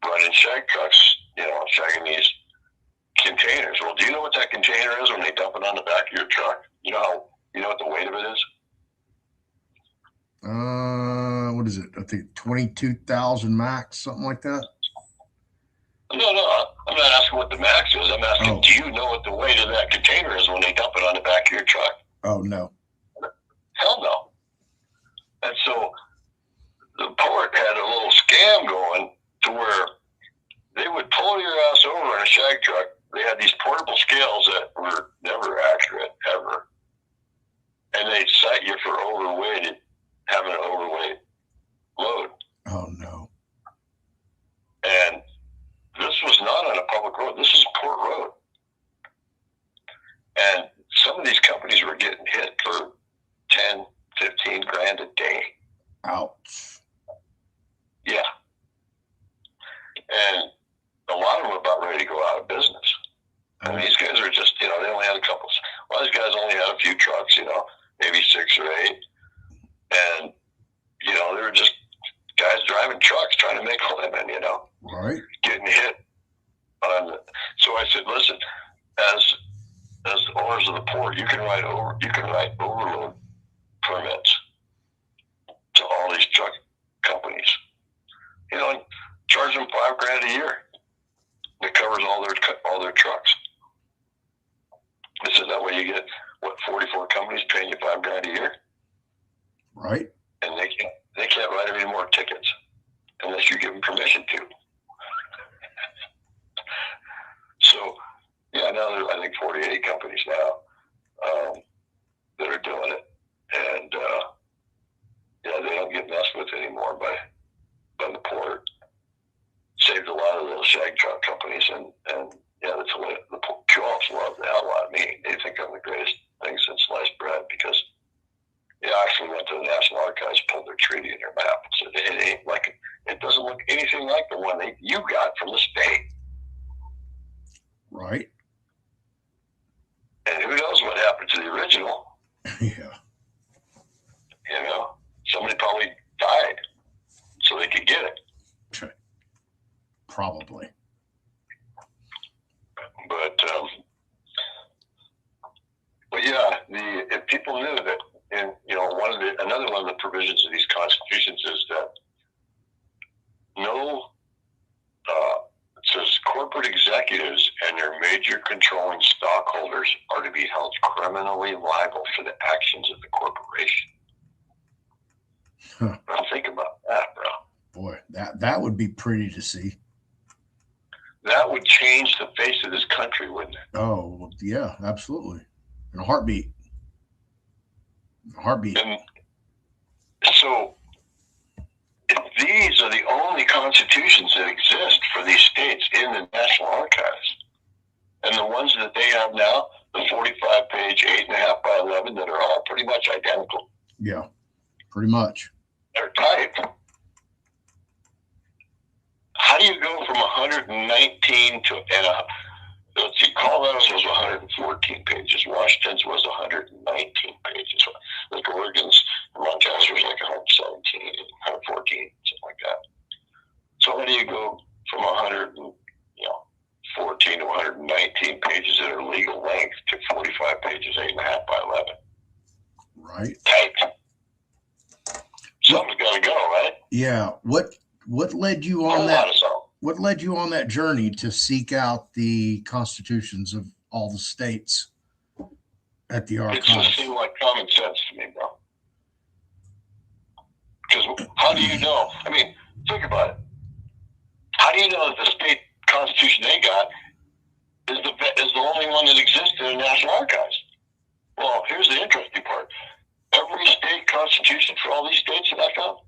running shag trucks, shagging these containers. Well, do you know what that container is when they dump it on the back of your truck? You know what the weight of it is? What is it? I think 22,000 max, something like that. No, I'm not asking what the max is. I'm asking, do you know what the weight of that container is when they dump it on the back of your truck? Oh, no. Hell no. And so the port had a little scam going to where they would pull your ass over in a shag truck. They had these portable scales that were never accurate, ever. And they'd cite you for having an overweight load. Oh, no. And this was not on a public road. This is Port Road. And some of these companies were getting hit for 10, And a lot of them are about ready to go out of business. And these guys are just, they only had a couple. A lot of these guys only had a few trucks, maybe 6 or 8. And, they were just guys driving trucks trying to make a living, Right. Getting hit on. So I said, listen, as the owners of the port, you can write overload permits to all these truck companies. Charge them $5,000 a year. That covers all their trucks. This is that way you get 44 companies paying you $5,000 a year, right? And they can't write any more tickets unless you give them permission to. So yeah, now there's I think 48 companies now that are doing it, and they don't get messed with anymore by the port. Saved a lot of those shag truck companies, and that's the way the Puyallups love the hell out of me. They think I'm the greatest thing since sliced bread because they actually went to the National Archives, pulled their treaty in their map, and said it ain't like it doesn't look anything like the one you got from the state. Right. And who knows what happened to the original? Yeah. Somebody probably died so they could get it. Probably. But yeah, if people knew that, and another one of the provisions of these constitutions is that it says corporate executives and their major controlling stockholders are to be held criminally liable for the actions of the corporation. Huh. Now think about that, bro. Boy, that would be pretty to see. That would change the face of this country, wouldn't it? Oh, yeah, absolutely. In a heartbeat. And so, if these are the only constitutions that exist for these states in the National Archives, and the ones that they have now, the 45-page, 8.5 by 11, that are all pretty much identical. Yeah, pretty much. They're typed. How do you go from 119 to, let's see, Colorado's was 114 pages. Washington's was 119 pages. Like Oregon's and Montana's was like 117, 114, something like that. So how do you go from 114 to 119 pages that are legal length to 45 pages, 8.5 by 11? Right. Typed. Something's got to go, right? Yeah. What led you on that? What led you on that journey to seek out the constitutions of all the states at the archives? It just seemed like common sense to me, bro. Because how do you know? I mean, think about it. How do you know that the state constitution they got is the only one that exists in the National Archives? Well, here's the interesting part. Every state constitution for all these states that I found,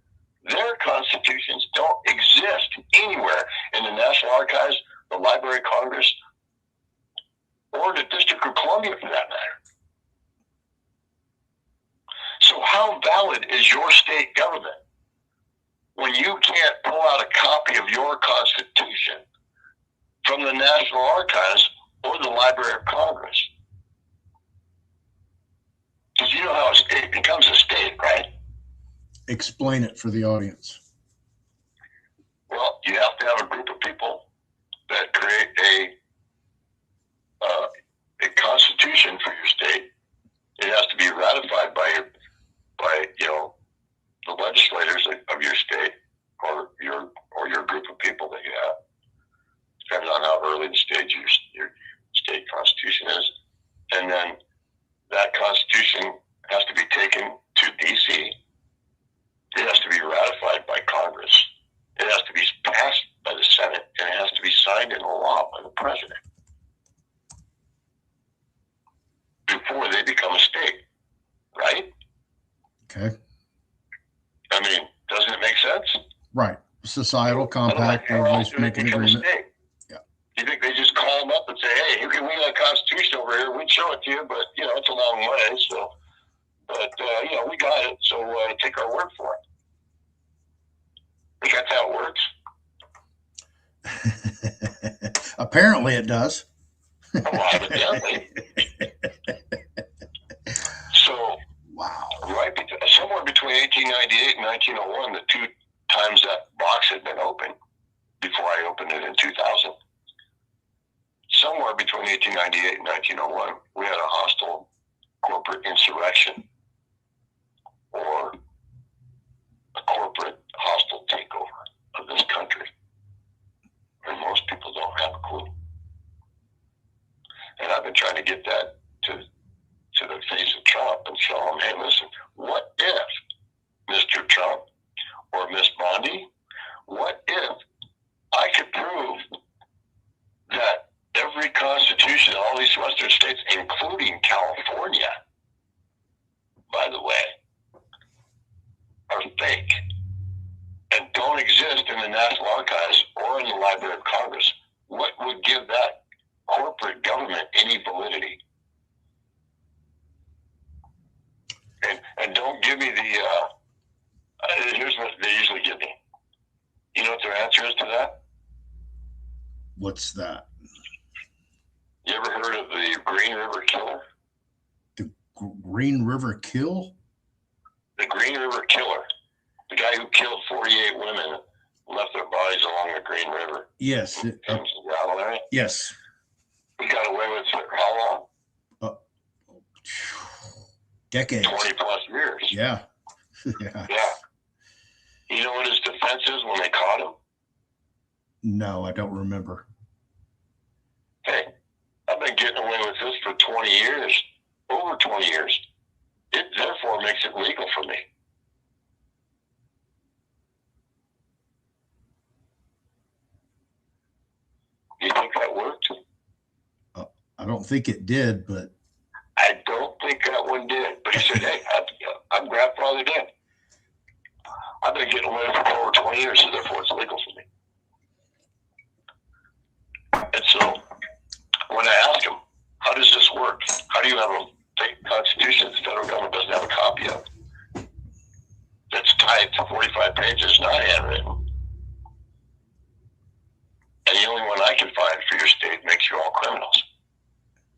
their constitutions don't exist anywhere in the National Archives, the Library of Congress, or the District of Columbia for that matter. So how valid is your state government when you can't pull out a copy of your constitution from the National Archives or the Library of Congress? Because you know how a state becomes a state, right? Explain it for the audience. Well, you have to have a group of people that create a constitution for your state. It has to be ratified by the legislators of your state or your group of people that you have, depending on how early the stage your state constitution is. And then that constitution has to be taken to D.C. It has to be ratified by Congress. It has to be passed by the Senate, and it has to be signed into law by the president before they become a state, right? Okay. I mean, doesn't it make sense? Right. Societal compact, everybody's making an agreement. Yeah. You think they just call them up and say, hey, we got a constitution over here, we'd show it to you, but, it's a long way, so, but, we got it, so take our word for it. I think that's how it Apparently it does. Well, evidently. So, Wow. right somewhere between 1898 and 1901, the two times that box had been opened, before I opened it in 2000, somewhere between 1898 and 1901, we had a hostile corporate insurrection or a corporate hostile takeover of this country. And most people don't have a clue. And I've been trying to get that to the face of Trump and show him, hey, listen, what if, Mr. Trump or Miss Bondi, what if I could prove that every constitution in all these western states, including California, by the way, are fake and don't exist in the National Archives or in the Library of Congress? What would give that corporate government any validity? And don't give me here's what they usually give me. You know what their answer is to that? What's that? You ever heard of the Green River Killer? The Green River Kill? The Green River Killer. The guy who killed 48 women, left their bodies along the Green River. Yes. Yes. He got away with it how long? Decades. 20 plus years. Yeah. Yeah. You know what his defense is when they caught him? No, I don't remember. Hey, I've been getting away with this for 20 years, over 20 years. It therefore makes it legal for me. You think that worked? I don't think it did, but I don't think that one did. But he said, hey, I'm grandfathered in. I've been getting away with it for over 20 years, so therefore it's legal for me. And so when I ask him, how does this work? How do you have a fake constitution that the federal government doesn't have a copy of? That's typed 45 pages, not handwritten. And the only one I can find for your state makes you all criminals.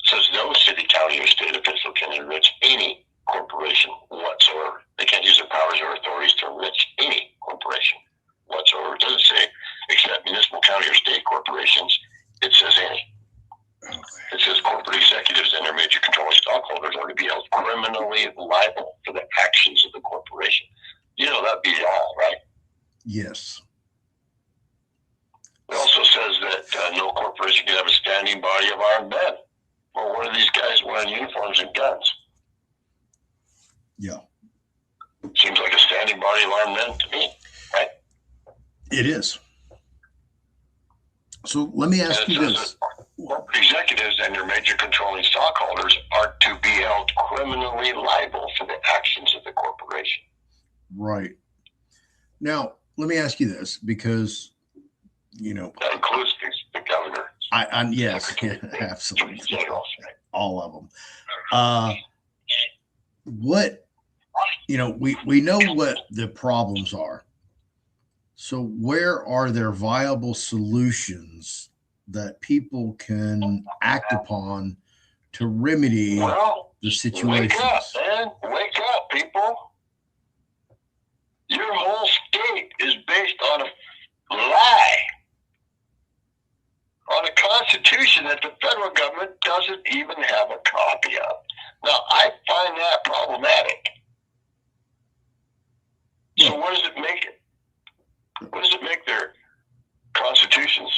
It says no city, county, or state official can enrich any corporation whatsoever. They can't use their powers or authorities to enrich any corporation whatsoever. It doesn't say except municipal, county, or state corporations. It says any. okay. It says corporate executives and their major controlling stockholders are to be held criminally liable for the actions of the corporation. You know, that'd be all, right? Yes. It also says that no corporation can have a standing body of armed men. Well, what are these guys wearing uniforms and guns? Yeah. Seems like a standing body of armed men to me, right? It is. So let me ask you this. Corporate executives and their major controlling stockholders are to be held criminally liable for the actions of the corporation. Right. Now, let me ask you this, because, you know, that includes the governor. Yes, yeah, absolutely. All of them. What, you know, we know what the problems are. So where are there viable solutions that people can act upon to remedy the situations? Wake up, man. Wake up, people. Your whole state is based on a lie, on a constitution that the federal government doesn't even have a copy of. Now, I find that problematic. So what does it make it? What does it make their constitutions?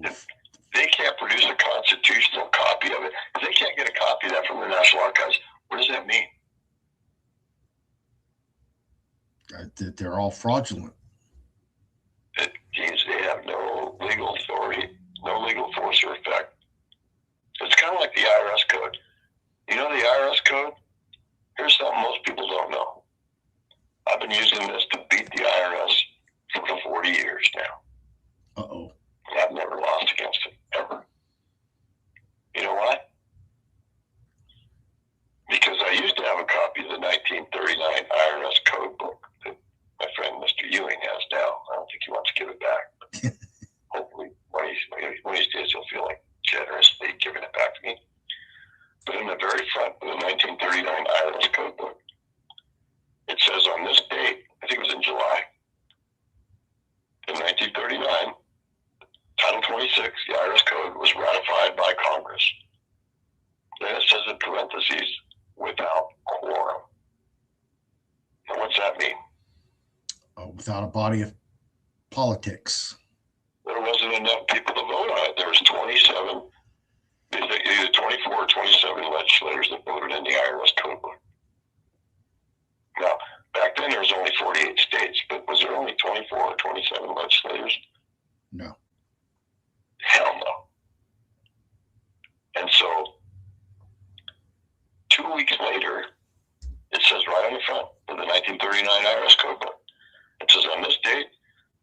If they can't produce a constitutional copy of it, if they can't get a copy of that from the National Archives, what does that mean? That they're all fraudulent. It means they have no legal authority, no legal force or effect. It's kind of like the IRS code. You know the IRS code? Here's something most people don't know. I've been using this to beat the IRS for 40 years now. Uh-oh. And I've never lost against it, ever. You know why? Because I used to have a copy of the 1939 IRS code book that my friend Mr. Ewing without a body of politics. There wasn't enough people to vote on it. There was 27, either 24 or 27 legislators that voted in the IRS code book. Now, back then there was only 48 states, but was there only 24 or 27 legislators? No. Hell no. And so 2 weeks later, it says right on the front of the 1939 IRS code book, it says on this date,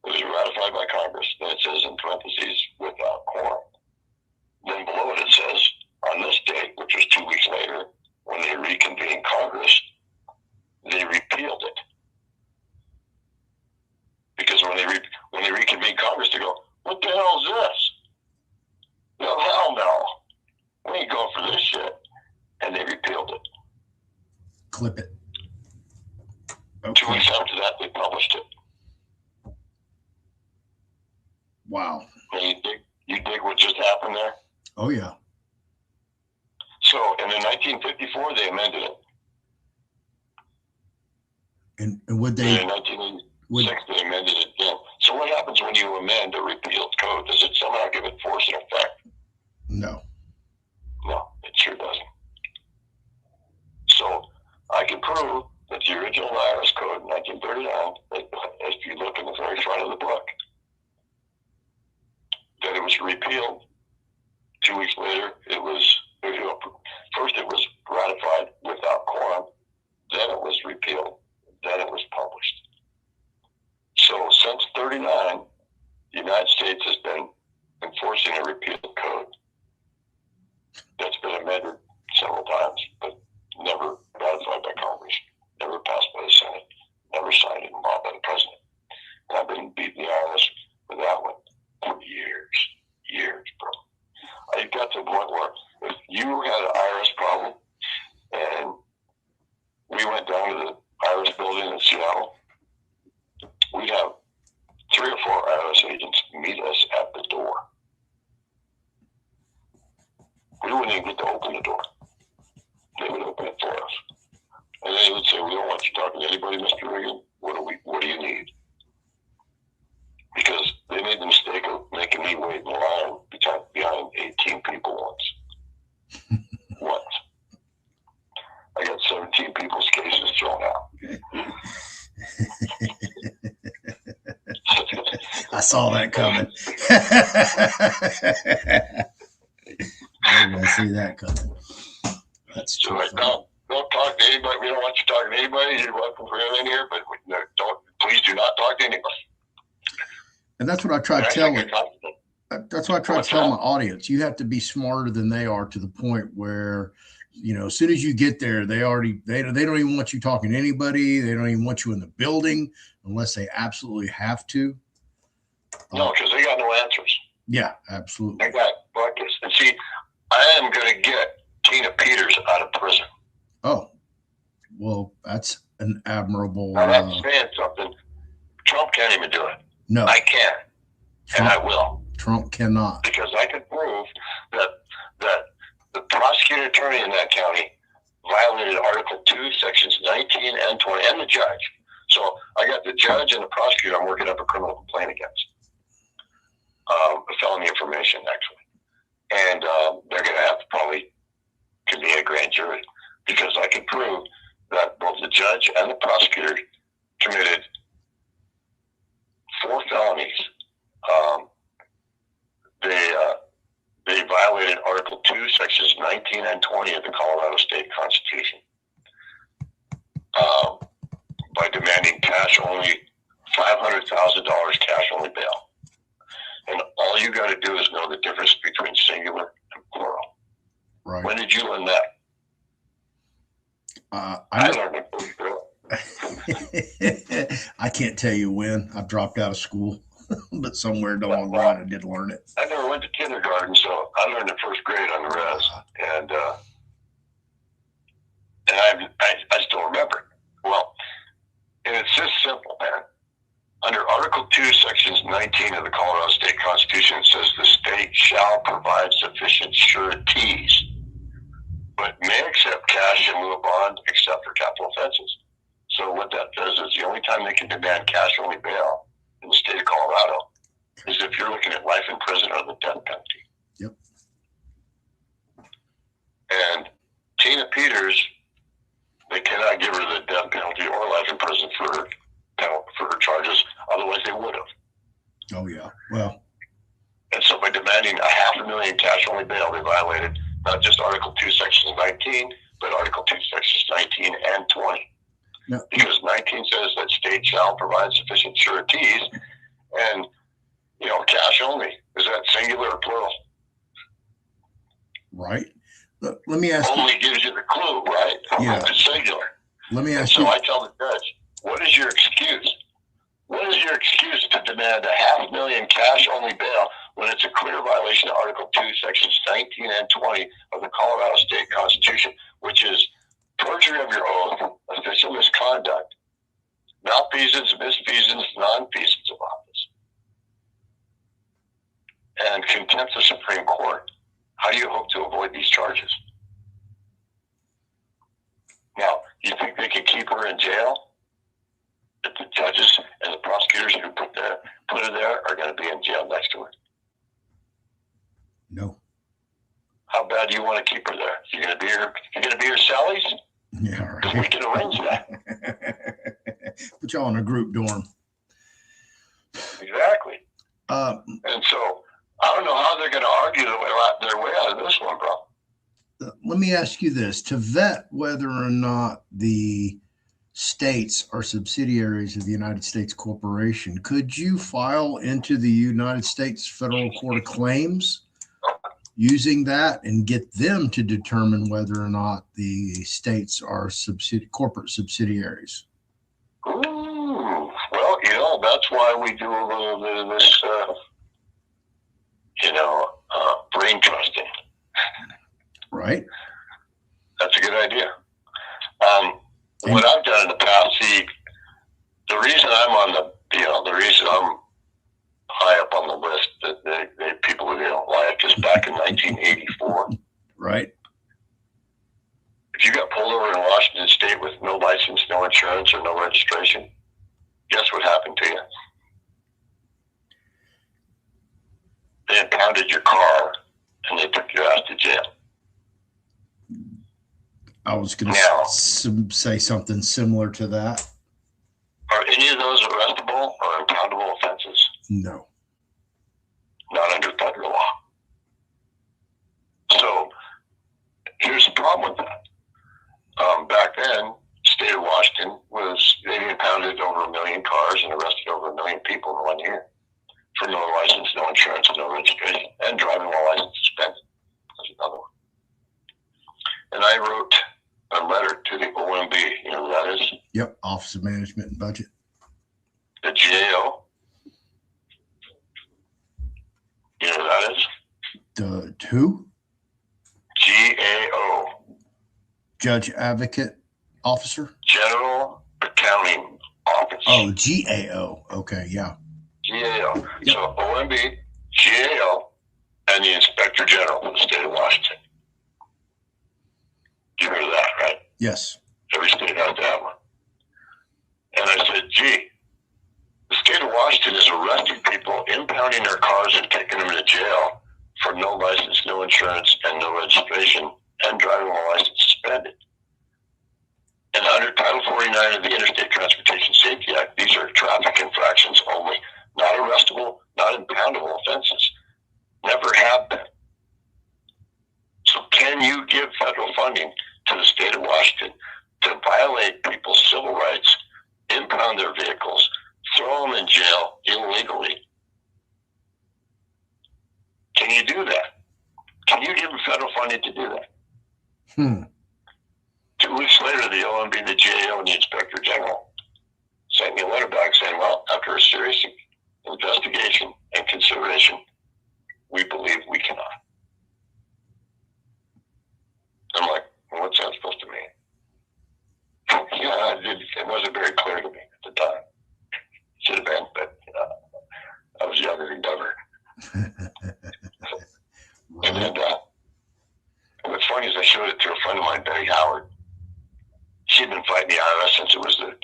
it was ratified by Congress. Then it says in parentheses, without quorum. Then below it, it says, on this date, which was 2 weeks later, when they reconvened Congress, they repealed it. Because when they reconvened Congress, they go, what the hell is this? No, hell no. We ain't going for this shit. And they repealed it. Clip it. Okay. 2 weeks after that, they published it. Wow. And you dig what just happened there? Oh, yeah. So, and in 1954, they amended it. And would they? In 1986, they amended it again. So what happens when you amend a repealed code? Does it somehow give it force and effect? No. No, it sure doesn't. So I can prove that the original IRS code in 1939, if you look in the very front of the book, that it was repealed. 2 weeks later, first it was ratified without quorum, then it was repealed, then it was published. So since 39, the United States has been enforcing a repealed code that's been amended several times, but never ratified by Congress, never passed by the Senate, never signed into law by the President. And I've been beating the IRS for that one for years, bro. I got to the point where if you had an IRS problem and we went down to the IRS building in Seattle, we'd have 3 or 4 IRS agents meet us at the door. We wouldn't even get to open the door. They would open it for us. And they would say, we don't want you talking to anybody, Mr. Reagan. What do you need? Because they made the mistake of making me wait in line behind 18 people once. Once. I got 17 people's cases thrown out. I saw that coming. I didn't see that coming. That's so don't talk to anybody. We don't want you talking to anybody. You're welcome for in here, but please do not talk to anybody. And that's what I try to tell it. That's what I try to tell my audience. You have to be smarter than they are to the point where, as soon as you get there, they don't even want you talking to anybody. They don't even want you in the building unless they absolutely have to. No, because they got no answers. Yeah, absolutely. They got buckets. And see, I am going to get Tina Peters out of prison. Oh, well, that's an admirable. Now, that's saying something. Trump can't even do it. No. I can. And I will. Trump cannot. Because I can prove that the prosecuting attorney in that county violated Article 2, Sections 19 and 20, and the judge. So I got the judge and the prosecutor I'm working up a criminal complaint against. A felony information, actually. And they're going to have to probably convene a grand jury because I can prove that both the judge and the prosecutor committed 4 felonies. They violated Article 2, Sections 19 and 20 of the Colorado State Constitution by demanding cash only, $500,000 cash only bail. And all you got to do is know the difference between singular and plural. Right. When did you learn that? I learned it. I can't tell you when. I've dropped out of school, but somewhere along the line I did learn it. I never went to kindergarten, so I learned in first grade on the res, and I still remember it. Well, and it's just simple, man. Under Article 2, Sections 19 of the Colorado State Constitution, it says the state shall provide sufficient sureties, but may accept cash in lieu of bond except for capital offenses. So what that says is the only time they can demand cash-only bail in the state of Colorado is if you're looking at life in prison or the death penalty. Yep. And Tina Peters, they cannot give her the death penalty or life in prison for her charges. Otherwise, they would have. Oh, yeah. Well. And so by demanding $500,000 cash-only bail, they violated not just Article 2, Section 19, but Article 2, Sections 19 and 20. No. Because 19 says that state shall provide sufficient sureties, and, cash only. Is that singular or plural? Right. Let me ask only gives you the clue, right? Yeah. It's singular. Let me ask so you. I tell the judge, what is your excuse? What is your excuse to demand $500,000 cash-only bail when it's a clear violation of Article 2, Sections 19 and 20 of the Colorado State Constitution, which is perjury of your oath, official misconduct, malfeasance, misfeasance, nonfeasance of office, and contempt of the Supreme Court? How do you hope to avoid these charges? Now, you think they can keep her in jail? That the judges and the prosecutors who put her there are going to be in jail next to her? No. How bad do you want to keep her there? You're going to be her Sally's? Yeah, right. We can arrange that. Put y'all in a group dorm. Exactly. And so I don't know how they're going to argue their way out of this one, bro. Let me ask you this. To vet whether or not the states are subsidiaries of the United States Corporation, could you file into the United States Federal Court of Claims using that and get them to determine whether or not the states are corporate subsidiaries? Ooh, well, that's why we do a little bit of this, brain trusting. Right. That's a good idea. What I've done in the past, the reason the reason I'm high up on the list that they people who don't like is back in 1984. Right. If you got pulled over in Washington State with no license, no insurance, or no registration, guess what happened to you? They impounded your car and they took your ass to jail. I was going to say something similar to that. Are any of those arrestable or impoundable offenses? No. Not under federal law. So here's the problem with that. Back then, state of Washington they impounded over 1 million cars and arrested over 1 million people in 1 year for no license, no insurance, no registration, and driving while license suspended. That's another one. And I wrote a letter to the OMB. You know who that is? Yep. Office of Management and Budget. The GAO. You know who that is? The who? GAO. Judge Advocate Officer? General Accounting Office. Oh, GAO. Okay, yeah. GAO. Yep. So OMB, GAO, and the Inspector General of the state of Washington. You heard that, right? Yes. Every state has to have one. And I said, gee, the state of Washington is arresting people, impounding their cars and taking them to jail for no license, no insurance, and no registration, and driving while license suspended. And under Title 49 of the Interstate Transportation Safety Act, these are traffic infractions only, not arrestable, not impoundable offenses. Never have been. So can you give federal funding to the state of Washington to violate people's civil rights, impound their vehicles, throw them in jail illegally? Can you do that? Can you give them federal funding to do that? 2 weeks later, the OMB, the GAO, and the Inspector General sent me a letter back saying, well, after a serious investigation and consideration, we believe we cannot. I'm like, well, what's that supposed to mean? It wasn't very clear to me at the time. Should have been, but I was younger than ever. And then, what's funny is I showed it to a friend of mine, Betty Howard. She'd been fighting the IRS since it was the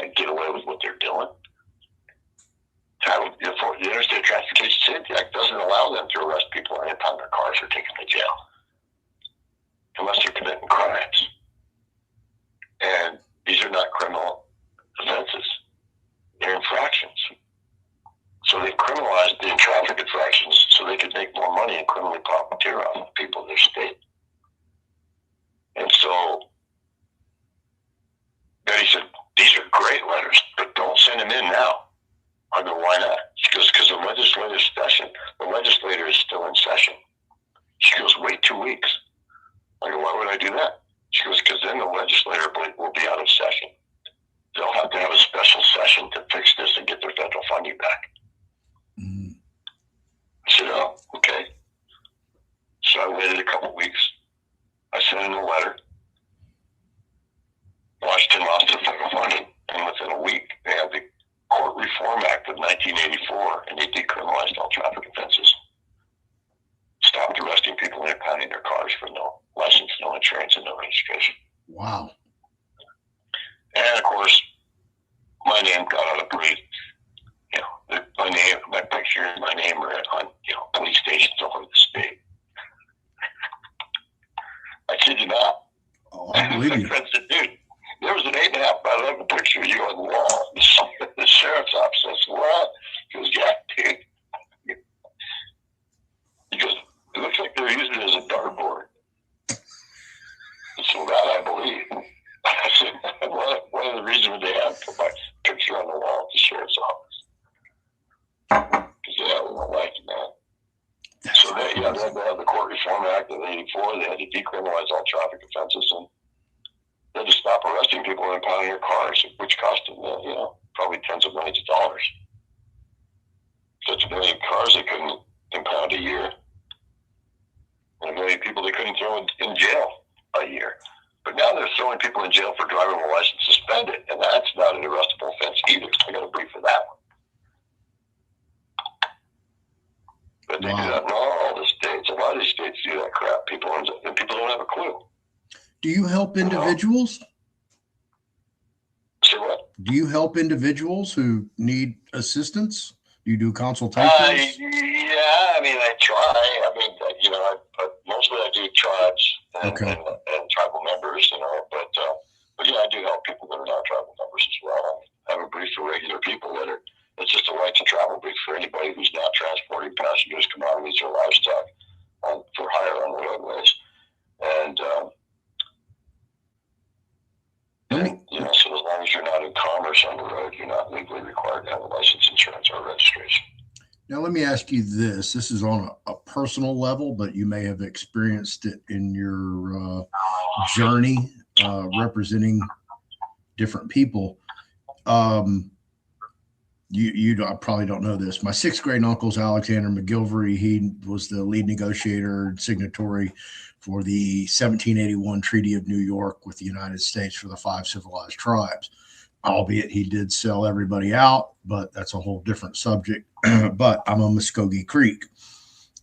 and get away with what they're doing. The Interstate Transportation Safety Act doesn't allow them to arrest people and impound their cars or take them to jail unless they're committing crimes. And these are not criminal offenses. They're infractions. So they criminalized the traffic infractions so they could make more money and criminally profiteer off of people in their state. And so Betty said, these are great letters, but don't send them in now. I go, why not? She goes, because the legislator is still in session. She goes, wait 2 weeks. I go, why would I do that? She goes, because then the legislator will be out of session. They'll have to have a special session to fix this and get their federal funding back. Mm. I said, oh, okay. So I waited a couple weeks. I sent in a letter. Washington lost their federal funding, and within a week, they had the Court Reform Act of 1984, and they decriminalized all traffic offenses. Stopped arresting people and impounding their cars for no license, no insurance, and no registration. Wow. And of course, my name got out of brief. You know, my name, my picture, and my name are on police stations all over the state. I kid you not. Oh, I believe you. I said, dude, there was an 8.5 by 11 picture of you on the wall. The sheriff's office says, what? He goes, yeah, dude. He goes, it looks like they're using it as a dartboard. So that I believe. I said, one of the reasons they have put my picture on the wall at the sheriff's office. Because they don't like it, man. So they had the Court Reform Act of '84. They had to decriminalize all traffic offenses, and they had to stop arresting people and impounding their cars, which cost them, probably tens of millions of dollars. Such a million cars they couldn't impound a year, and a million people they couldn't throw in jail a year. But now they're throwing people in jail for driving with a license suspended, and that's not an arrestable offense either. I got a brief for that one. But they do that in all the states. A lot of these states do that crap. People don't have a clue. Do you help individuals? Say what? Do you help individuals who need assistance? Do you do consultations? Yeah, I mean, I try. I mean, but mostly I do tribes and tribal members, but yeah, I do help people that are not tribal members as well. I have a brief for regular people it's just a right to travel brief for anybody who's not transporting passengers, commodities, or livestock for hire on the roadways. And, so as long as you're not in commerce on the road, you're not legally required to have a license, insurance, or registration. Now, let me ask you this. This is on a personal level, but you may have experienced it in your journey representing different people. You probably don't know this. My sixth grade uncle's Alexander McGilvery. He was the lead negotiator and signatory for the 1781 Treaty of New York with the United States for the 5 civilized tribes. Albeit he did sell everybody out, but that's a whole different subject. But I'm a Muskogee Creek,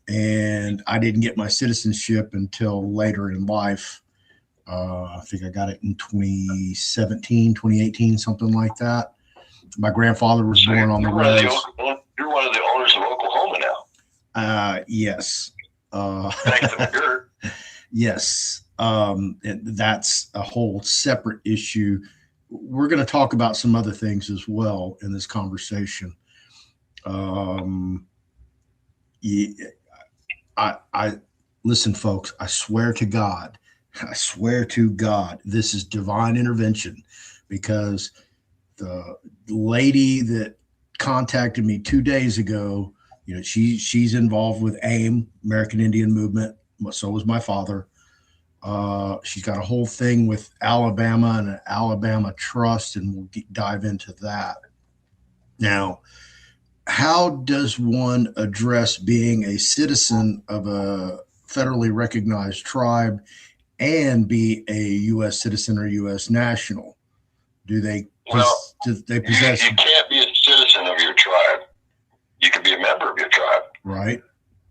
and I didn't get my citizenship until later in life. I think I got it in 2017, 2018, something like that. My grandfather was born on the roads. You're one of the owners of Oklahoma now. Yes. Thanks to McGirt. Yes. That's a whole separate issue. We're going to talk about some other things as well in this conversation. I listen, folks, I swear to God, this is divine intervention, because the lady that contacted me 2 days ago, she's involved with AIM, American Indian Movement. So was my father. She's got a whole thing with Alabama and an Alabama trust, and we'll dive into that. Now, how does one address being a citizen of a federally recognized tribe and be a U.S. citizen or U.S. national? Do they possess? You can't be a citizen of your tribe. You can be a member of your tribe. Right.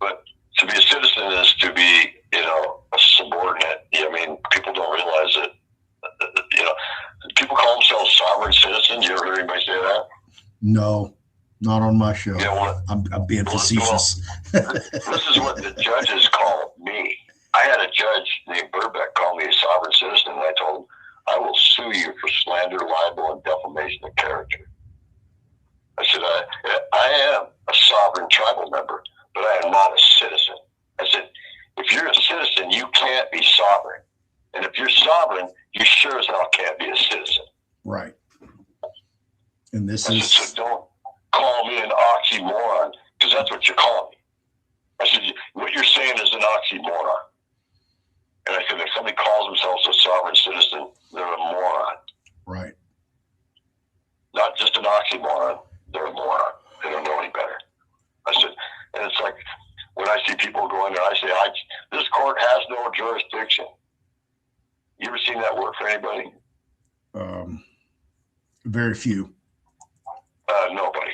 But to be a citizen is to be, a subordinate. I mean, people don't realize it. People call themselves sovereign citizens. You ever heard No, not on my show. You know what? I'm being facetious. This is what the judges call me. I had a judge named Burbeck call me a sovereign citizen, and I told him, I will sue you for slander, libel, and defamation of character. I said, I am a sovereign tribal member, but I am not a citizen. I said, if you're a citizen, you can't be sovereign. And if you're sovereign, you sure as hell can't be a citizen. Right. And this I is... said, so don't call me an oxymoron, because that's what you're calling me. I said, what you're saying is an oxymoron. And I said, if somebody calls themselves a sovereign citizen, they're a moron. Right. Not just an oxymoron, they're a moron. They don't know any better. I said, and it's like when I see people going there, I say, this court has no jurisdiction. You ever seen that work for anybody? Very few. Nobody.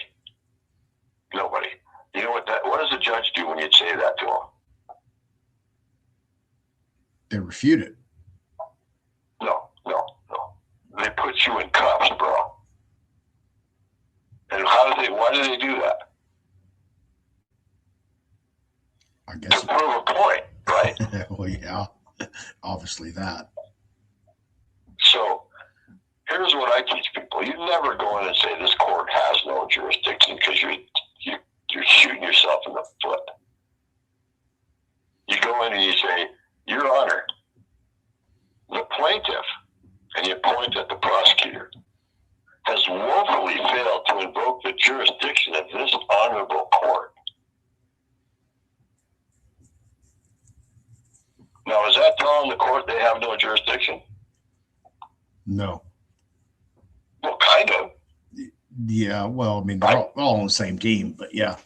Nobody. You know what does a judge do when you say that to them? They refute it. No. They put you in cuffs, bro. And why do they do that? I guess. To prove a point, right? Well, yeah, obviously that. So here's what I teach people. You never go in and say this court has no jurisdiction, because you're shooting yourself in the foot. You go in and you say, Your Honor, the plaintiff, and you point at the prosecutor, has woefully failed to invoke the jurisdiction of this honorable court. Now, is that telling the court they have no jurisdiction? No. Well, kind of. Yeah, well, I mean, they're all on the same team, but yeah.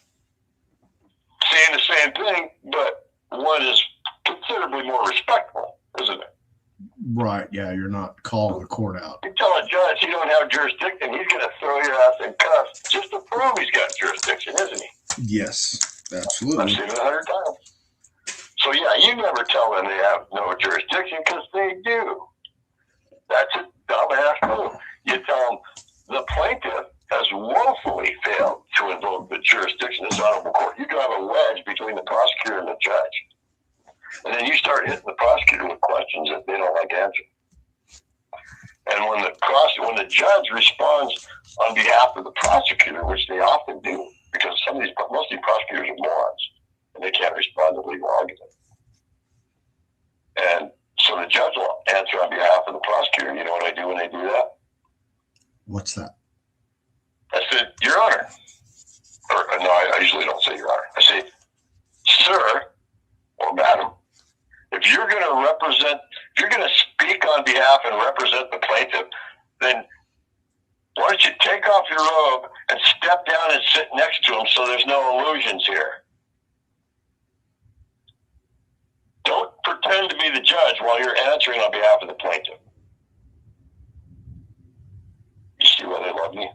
Saying the same thing, but one is considerably more respectful, isn't it? Right, yeah, you're not calling the court out. You tell a judge you don't have jurisdiction, he's going to throw your ass in cuffs just to prove he's got jurisdiction, isn't he? Yes, absolutely. I've seen it 100 times. So, yeah, you never tell them they have no jurisdiction, because they do. That's a dumbass move. You tell them the plaintiff has woefully failed to invoke the jurisdiction of this honorable court. You drive a wedge between the prosecutor and the judge. And then you start hitting the prosecutor with questions that they don't like answering. And when the judge responds on behalf of the prosecutor, which they often do, because most of these prosecutors are morons, and they can't respond to legal argument. And so the judge will answer on behalf of the prosecutor. You know what I do when they do that? What's that? I said, Your Honor. Or, no, I usually don't say Your Honor. I say, Sir or Madam, if you're going to speak on behalf and represent the plaintiff, then why don't you take off your robe and step down and sit next to him so there's no illusions here? Don't pretend to be the judge while you're answering on behalf of the plaintiff. You see why they love me?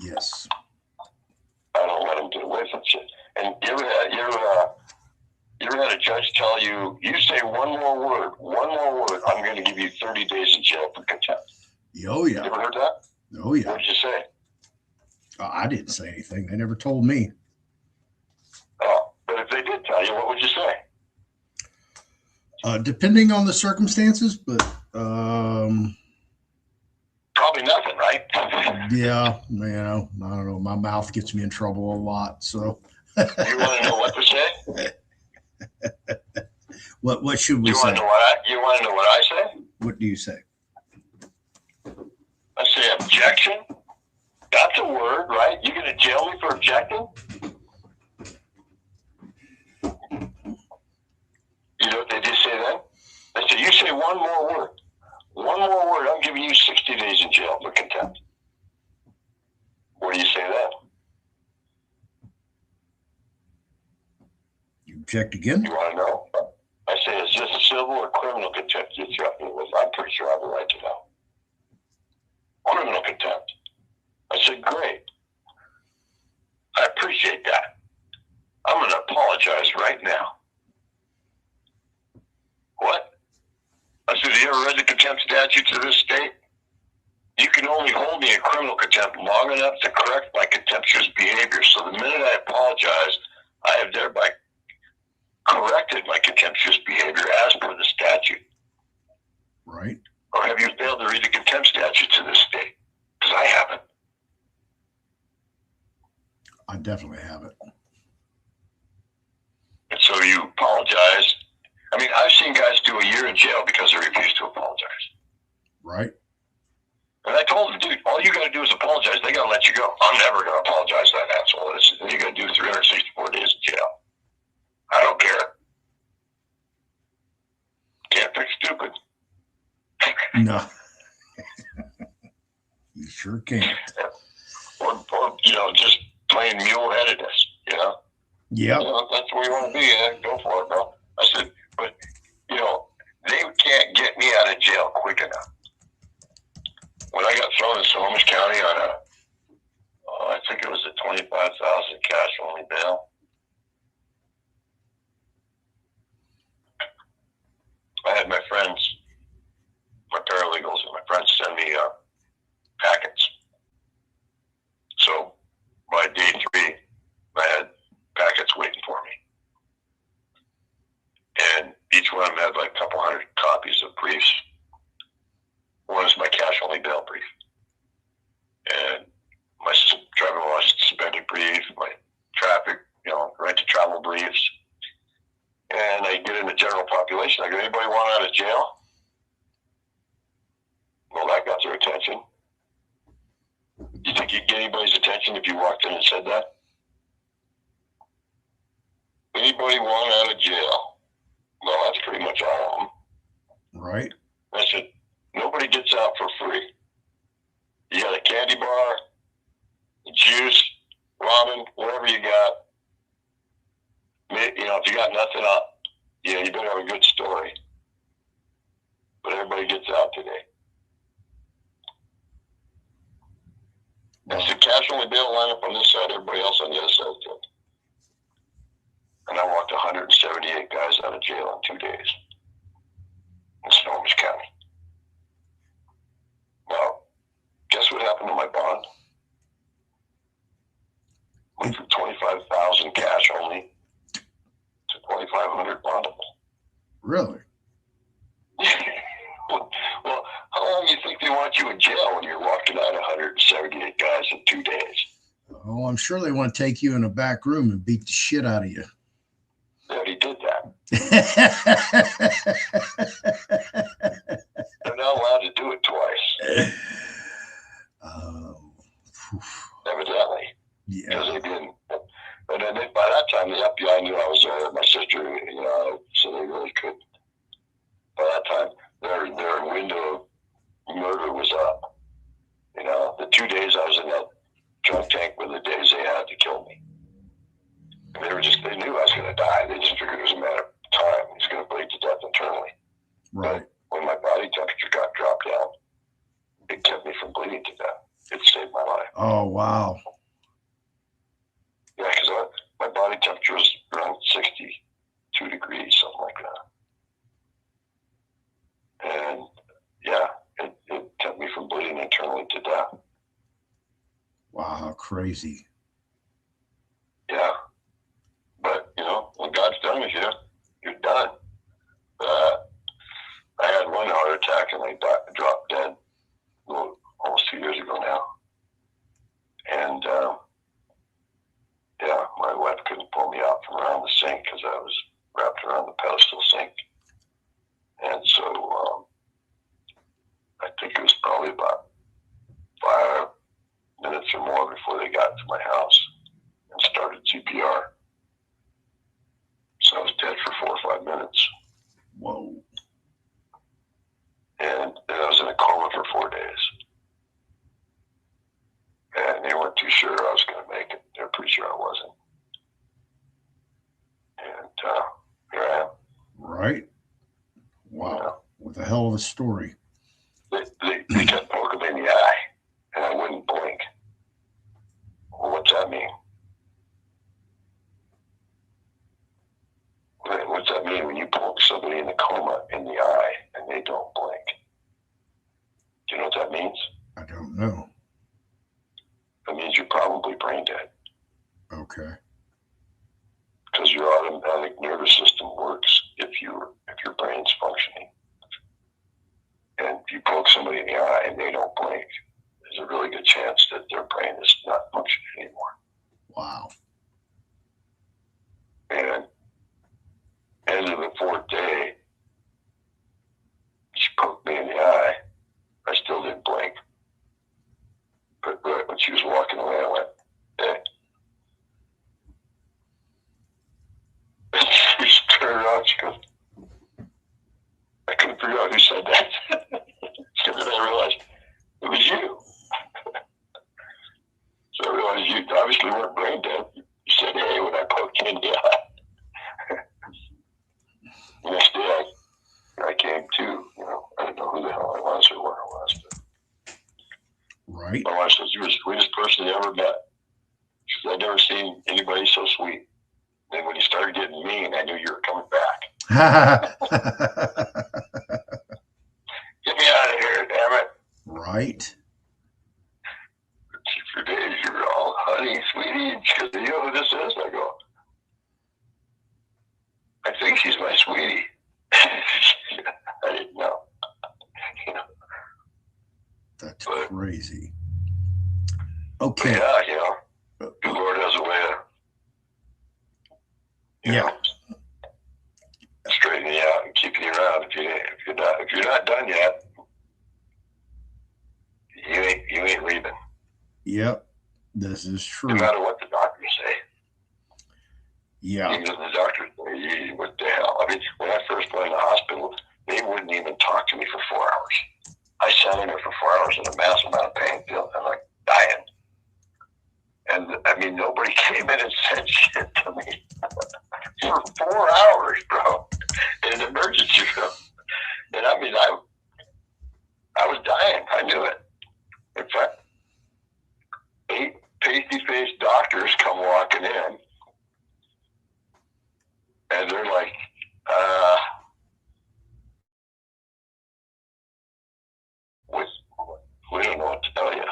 Yes. I don't let them get away from shit. And you ever had a judge tell you, you say one more word, I'm going to give you 30 days in jail for contempt? Oh, yeah. You ever heard that? Oh, yeah. What did you say? I didn't say anything. They never told me. Oh, but if they did tell you, what would you say? Depending on the circumstances, but probably nothing, right? yeah, I don't know. My mouth gets me in trouble a lot, so. You want to know what to say? What should we say? You want to know what I say? What do you say? I say objection. That's a word, right? You going to jail me for objecting? You know what they just say then? They say, you say one more word. One more word, I'm giving you 60 days in jail for contempt. What do you say then? You object again? You want to know? I say, is this a civil or criminal contempt you're threatening with? I'm pretty sure I have a right to know. Criminal contempt. I said, great. I appreciate that. I'm going to apologize right now. What? I said, have you ever read the contempt statutes of this state? You can only hold hold me in criminal contempt long enough to correct my contemptuous behavior. So the minute I apologize, I have thereby corrected my contemptuous behavior as per the statute. Right. Or have you failed to read the contempt statute to this state? Because I haven't. I definitely haven't. And so you apologize. I mean, I've seen guys do a year in jail because they refuse to apologize. Right. And I told them, dude, all you got to do is apologize. They got to let you go. I'm never going to apologize to that asshole. Then you got to do 364 days in jail. I don't care. Can't fix stupid. No. You sure can't. Or just plain mule-headedness, Yep. If that's where you want to be, go for it, bro. I said, but, they can't get me out of jail quick enough. When I got thrown in Snohomish County on I think it was a $25,000 cash only bail. I had my friends, my paralegals, and my friends send me packets. So by day 3, I had packets waiting for me. And each one of them had like a couple hundred copies of briefs. One is my cash only bail brief. And my driving while suspended brief, my traffic, right to travel briefs. And I get in the general population. I go, anybody want out of jail? Well, that got their attention. You think you'd get anybody's attention if you walked in and said that? Anybody want out of jail? Well, that's pretty much all of them. Right. I said, nobody gets out for free. You got a candy bar, juice, ramen, whatever you got. If you got nothing up, you better have a good story. But everybody gets out today. Wow. I said, cash only bail line up on this side, everybody else on the other side did. And I walked 178 guys out of jail in 2 days in Snohomish County. Now, guess what happened to my bond? Went from 25,000 cash only to 2,500 bondable. Really? Well, how long do you think they want you in jail when you're walking out 178 guys in 2 days? Oh, I'm sure they want to take you in a back room and beat the shit out of you. They already did that. They're not allowed to do it twice. Evidently. Yeah. Because they didn't. But then by that time, the FBI knew I was there. My sister, so they really couldn't. By that time, their window of murder was up. The 2 days I was in that drunk tank were the days they had to kill me. And they knew I was going to die. They just figured it was a matter of time. He was going to bleed to death internally. Right. But when my body temperature got dropped down, it kept me from bleeding to death. It saved my life. Oh, wow. Yeah, because my body temperature was around 62 degrees, something like that. And yeah, it kept me from bleeding internally to death. Wow, how crazy. Yeah. But, when God's done with you, you're done. I had one heart attack and I dropped dead almost 2 years ago now. And, my wife couldn't pull me out from around the sink because I was wrapped around the pedestal sink. And so I think it was probably about 5 minutes or more before they got to my house and started CPR. So I was dead for 4 or 5 minutes. Whoa. And then I was in a coma for 4 days. And they weren't too sure I was going to make it. They were pretty sure I wasn't. And here I am. Right. Wow. With a hell of a story. They kept poking me in the eye, and I wouldn't blink. Well, what's that mean? What's that mean when you poke somebody in the coma in the eye and they don't blink? Do you know what that means? I don't know. Okay. Because your automatic nervous system works if your brain's functioning. And if you poke somebody in the eye and they don't blink, there's a really good chance that their brain is not functioning anymore. Wow. And end of the fourth day, she poked me in the eye. I still didn't blink. But when she was walking away, I went, hey. And she turned around, she goes, I couldn't figure out who said that. So then I realized it was you. So I realized you obviously weren't brain dead. You said, hey, when I poked you in the eye. The next day I came to, I didn't know who the hell I was or where I was. Right. My wife says, you're the sweetest person I ever met. She says, I've never seen anybody so sweet. Then when you started getting mean, I knew you were coming back. Get me out of here, damn it. Right. For days, you were all, honey, sweetie. She goes, you know who this is? I go, I think she's my sweetie. I didn't know. That's crazy. Okay. Yeah, the Lord has a way of, straightening you out and keeping you around. If you're not done yet, you ain't leaving. Yep, this is true. No matter what the doctors say. Yeah. Even if the doctors say, what the hell? I mean, when I first went in the hospital, they wouldn't even talk to me for 4 hours. I sat in there for 4 hours in a massive amount of pain, feeling like dying. And I mean, nobody came in and said shit to me for 4 hours, bro, in an emergency room. And I mean, I was dying. I knew it. In fact, 8 pasty-faced doctors come walking in, and they're like, we don't know what to tell you.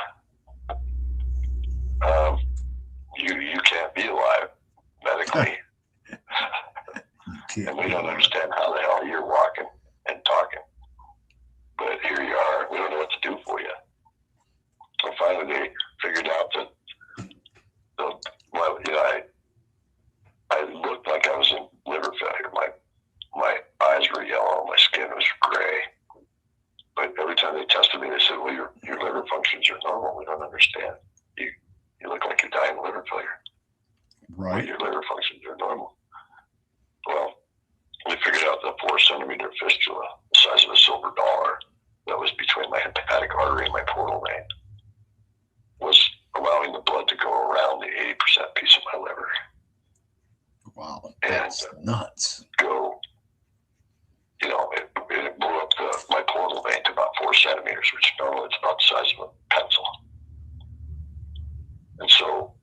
You can't be alive medically. And we don't understand how the hell you're walking and talking. But here you are. We don't know what to do for you. And finally, they figured out that I looked like I was in liver failure. My eyes were yellow. My skin was gray. But every time they tested me, they said, well, your liver functions are normal. We don't understand. You look like you're dying of liver failure. Right. But your liver functions are normal. Well, they figured out the 4-centimeter fistula, the size of a silver dollar, that was between my hepatic artery and my portal vein, was allowing the blood to go around the 80% piece of my liver. Wow, that's nuts. Go, it blew up my portal vein to about 4 centimeters, which normally it's about the size of a pencil. And so,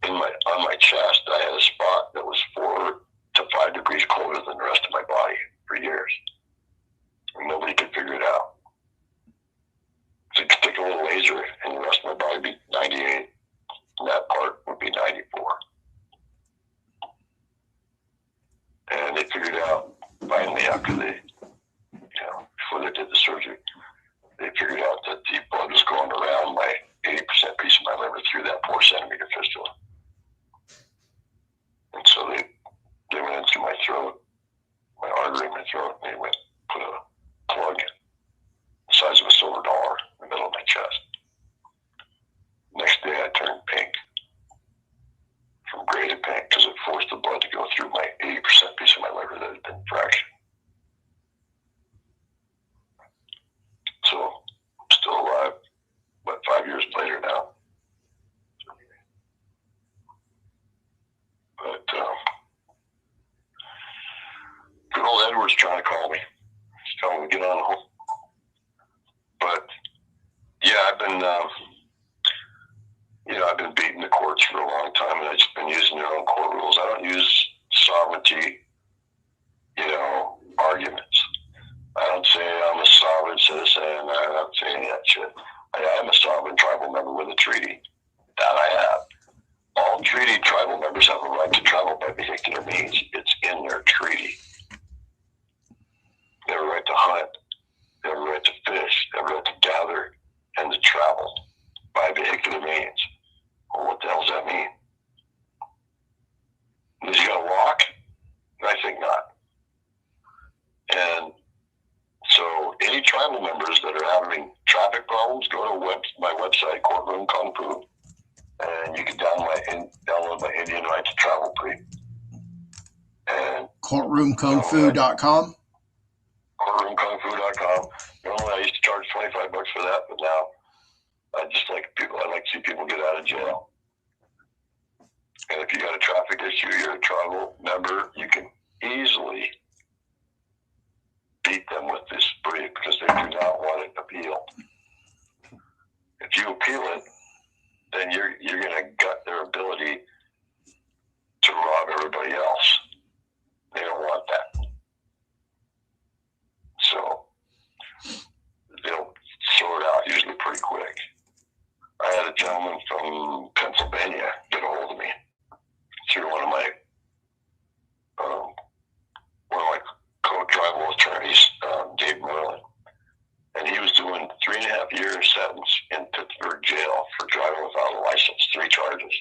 on my chest, I had a spot that was 4 to 5 degrees colder than the rest of my body for years. And nobody could figure it out. So you could take a little laser and the rest of my body would be 98, and that part would be 94. And they figured out finally after before they did the surgery, they figured out that the blood was going around my 80% piece of my liver through that 4-centimeter fistula. And so they went in through my throat, my artery in my throat, and they put a plug the size of a silver dollar in the middle of my chest. Next day I turned pink, from gray to pink, because it forced the blood to go through my 80% piece of my liver that had been fractured. So I'm still alive, but 5 years later now. But good old Edward's trying to call me. He's telling me to get on home. But yeah, I've been beating the courts for a long time, and I've just been using their own court rules. I don't use sovereignty, arguments. I don't say I'm a sovereign citizen. I'm not saying that shit. I am a sovereign tribal member with a treaty. That I have. All treaty tribal website, Courtroom Kung Fu, and you can download my Indian Right to Travel brief. And courtroomkungfu.com. courtroomkungfu.com. Normally I used to charge $25 for that, but now I like to see people get out of jail. And if you got a traffic issue, you're a tribal member, you can easily beat them with this brief because they do not want it appealed. If you appeal it, then you're going to gut their ability to rob everybody else. They don't want that. So they'll sort out usually pretty quick. I had a gentleman from Pennsylvania get a hold of me through one of my co-tribal attorneys, Dave Merlin, and he was doing 3.5-year sentence in Pittsburgh jail for driving without a license, 3 charges.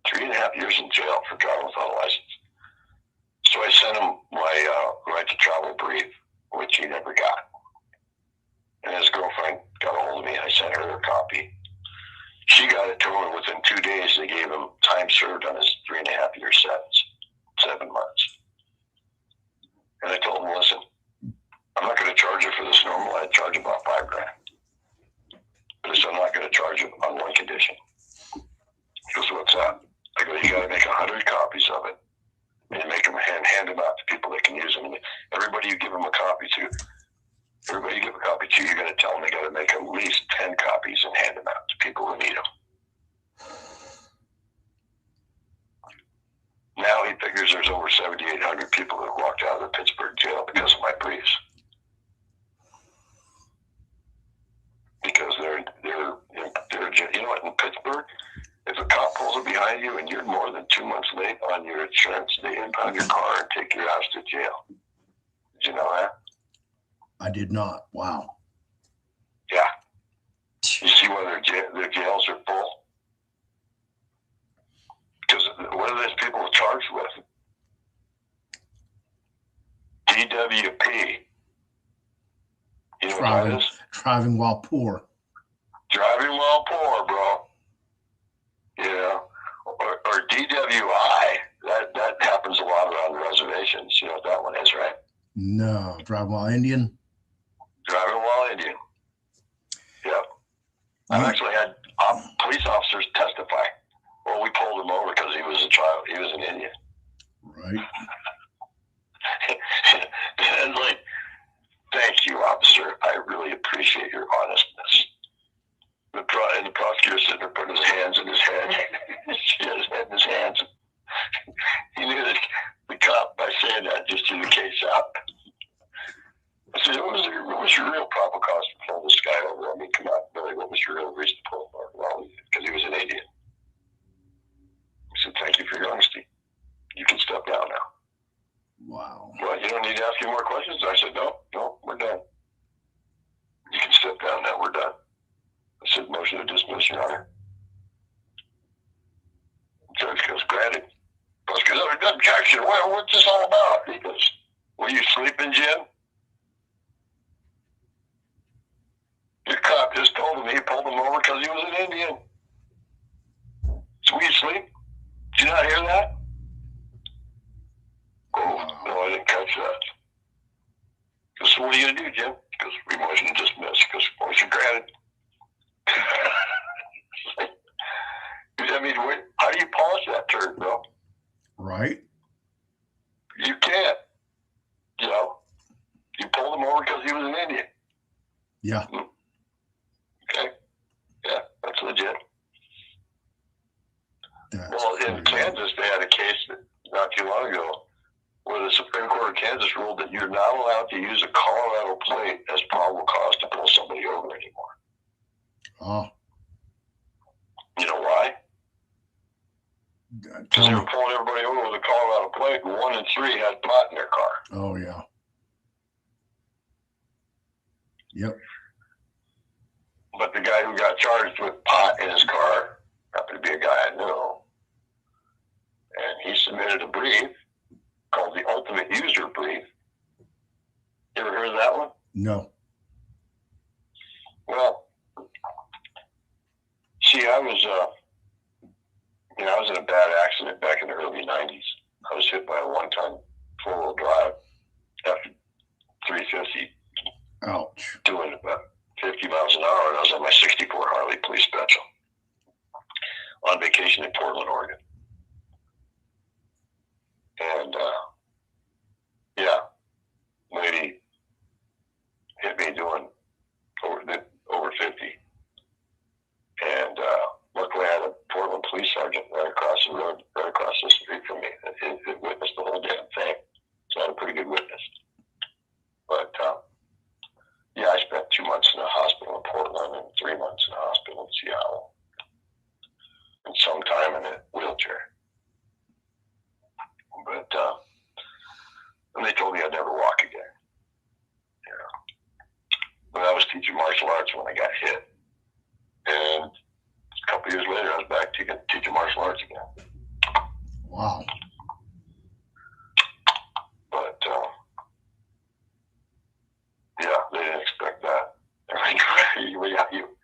3.5 years in jail for driving without a license. So I sent him my right to travel brief, which he never got. And his girlfriend got a hold of me. I sent her a copy. She got it to him, and within 2 days, they gave him time served on his 3.5-year sentence, 7 months. And I told him, listen, I'm not going to charge you for this normal. I'd charge about $5,000. But I said, I'm not going to charge you on one condition. He goes, what's that? I go, you got to make 100 copies of it, and you make them hand them out to people that can use them. And everybody you give them a copy to, everybody you give a copy to, you got to tell them they got to make at least 10 copies and hand them out to people who need them. Now he figures there's over 7,800 people that walked out of the Pittsburgh jail because of my briefs. Because they're you know what, in Pittsburgh, if a cop pulls it behind you and you're more than 2 months late on your insurance, they impound your car and take your ass to jail. Did you know that? I did not. Wow. Yeah. You see why their jails are full? Because what are those people charged with? DWP. You know what that is? Driving while poor. Driving while poor, bro. Yeah. Or DWI. That happens a lot around reservations. You know what that one is, right? No. Driving while Indian. Driving while Indian. Yep. I've actually had police officers testify. Well, we pulled him over because he was a child. He was an Indian. Right. And like, thank you, officer. I really appreciate your honestness. And the prosecutor sitting there putting his hands in his head. He had his head in his hands. He knew that the cop, by saying that, just threw the case out. I said, what was your real probable cause to pull this guy over? I mean, come on, Billy, what was your real reason to pull him over? Well, because he was an Indian. I said, thank you for your honesty. You can step down now. Wow. Well, you don't need to ask any more questions? I said, no, we're done. You can step down now, we're done. I said, motion to dismiss, Your Honor. The judge goes, granted. Prosecutor goes, objection. Well, what's this all about? He goes, were you sleeping, Jim? Your cop just told him he pulled him over because he was an Indian. So were you asleep? Did you not hear that? Oh, no, I didn't catch that. He goes, so what are you going to do, Jim? He goes, we motion to dismiss. He goes, motion granted. I mean, how do you polish that turd, bro? Right. You can't. You know, you pulled him over because he was an Indian. Yeah. Okay. Yeah, that's legit. That's in Kansas, they had a case not too long ago where the Supreme Court of Kansas ruled that you're not allowed to use a Colorado plate as probable cause to pull somebody over anymore. Oh. You know why? Because they were pulling everybody over with a Colorado plate, and 1 and 3 had pot in their car. Oh, yeah. Yep. But the guy who got charged with pot in his car happened to be a guy I knew. And he submitted a brief called the Ultimate User Brief. You ever heard of that one? No. Well, see, I was in a bad accident back in the early '90s. I was hit by a one-ton four-wheel drive after 350, Ouch. doing about 50 miles an hour, and I was on my '64 Harley Police Special on vacation in Portland, Oregon. And lady hit me doing over 50. And luckily I had a Portland police sergeant right across the road, right across the street from me. It witnessed the whole damn thing. So I had a pretty good witness. But I spent 2 months in a hospital in Portland and 3 months in a hospital in Seattle. And some time in a wheelchair. But and they told me I'd never walk again. But I was teaching martial arts when I got hit. And a couple years later, I was back teaching martial arts again. Wow. But, they didn't expect that. They're like,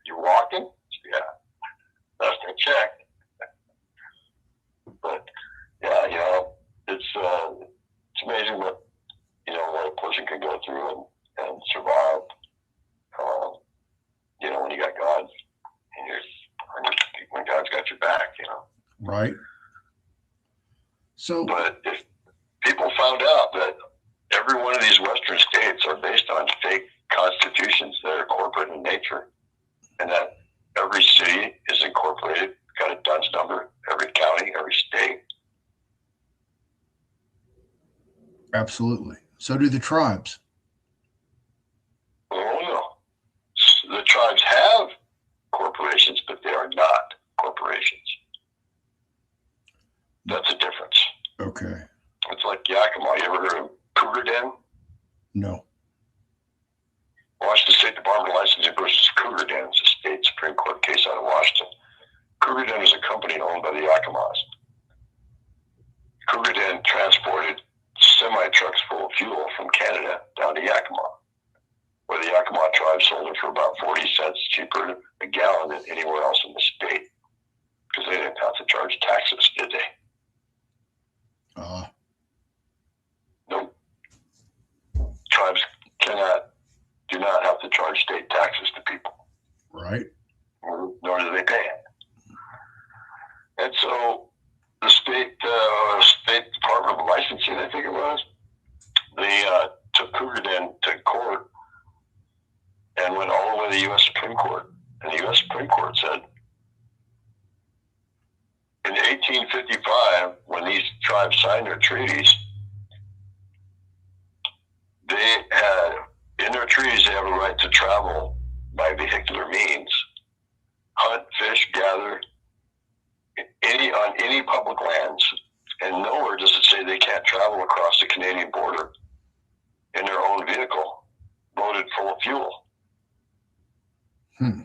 you walking? Yeah. That's their check. But, it's amazing what a person can go through and survive. When you got God, and when God's got your back, Right. So, but if people found out that every one of these Western states are based on fake constitutions that are corporate in nature, and that every city is incorporated, got a DUNS number, every county, every state. absolutely. So do the tribes. Oh, no. The tribes have corporations, but they are not corporations. That's a difference. Okay. It's like Yakima. You ever heard of Cougar Den? No. Washington State Department licensing versus Cougar Den. It's a state Supreme Court case out of Washington. Cougar Den is a company owned by the Yakimas. Cougar Den transported semi-trucks full of fuel from Canada down to Yakima, where the Yakima tribe sold it for about 40 cents cheaper a gallon than anywhere else in the state, because they didn't have to charge taxes, did they? Nope. Tribes do not have to charge state taxes to people. Right. Nor do they pay it. And so the state Department of Licensing, I think it was, they took Cougar Den to court and went all the way to the U.S. Supreme Court. And the U.S. Supreme Court said, in 1855, when these tribes signed their treaties, in their treaties, they have a right to travel by vehicular means, hunt, fish, gather, on any public lands. And nowhere does it say they can't travel across the Canadian border in their own vehicle, loaded full of fuel. Hmm.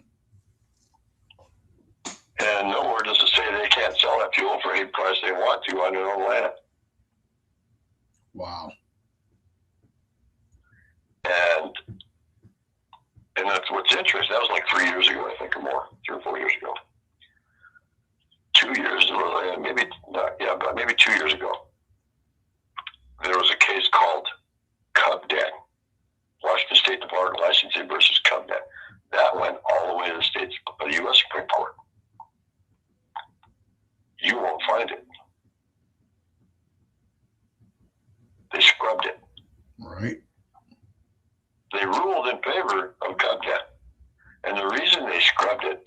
And nowhere does it say they can't sell that fuel for any price they want to on their own land. Wow. And that's what's interesting. That was like 3 years ago, I think, or more, 3 or 4 years ago. 2 years, maybe 2 years ago, there was a case called Cub Den, Washington State Department of Licensing versus Cub Den. That went all the way to the U.S. Supreme Court. You won't find it. They scrubbed it. Right. They ruled in favor of Cub Den. And the reason they scrubbed it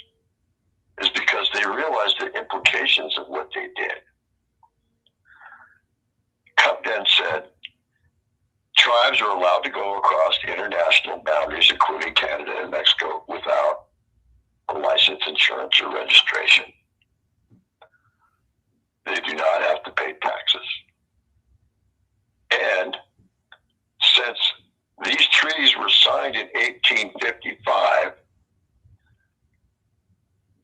is because they realized the implications of what they did. Cub Den said tribes are allowed to go across the international boundaries, including Canada and Mexico, without a license, insurance, or registration. They do not have to pay taxes. And since these treaties were signed in 1855,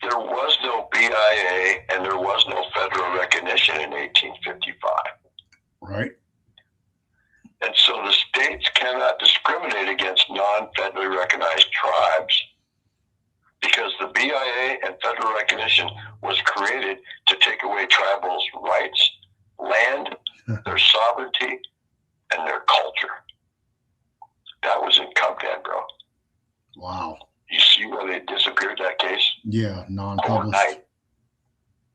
there was no BIA and there was no federal recognition in 1855. Right. And so the states cannot discriminate against non-federally recognized tribes and federal recognition was created to take away tribals' rights, land, their sovereignty, and their culture. That was in Cubden, bro. Wow. You see where they disappeared that case? Yeah, non-published.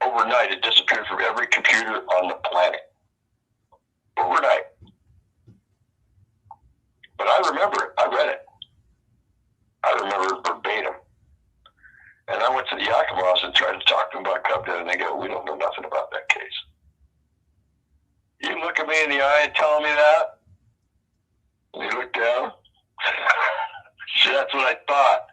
Overnight, it disappeared from every computer on the planet. Overnight. But I remember it. I read it. I remember it verbatim. And I went to the Yakimas and tried to talk to them about Cubden, and they go, we don't know nothing about that case. You look at me in the eye and tell me that? And you look down? See, that's what I thought.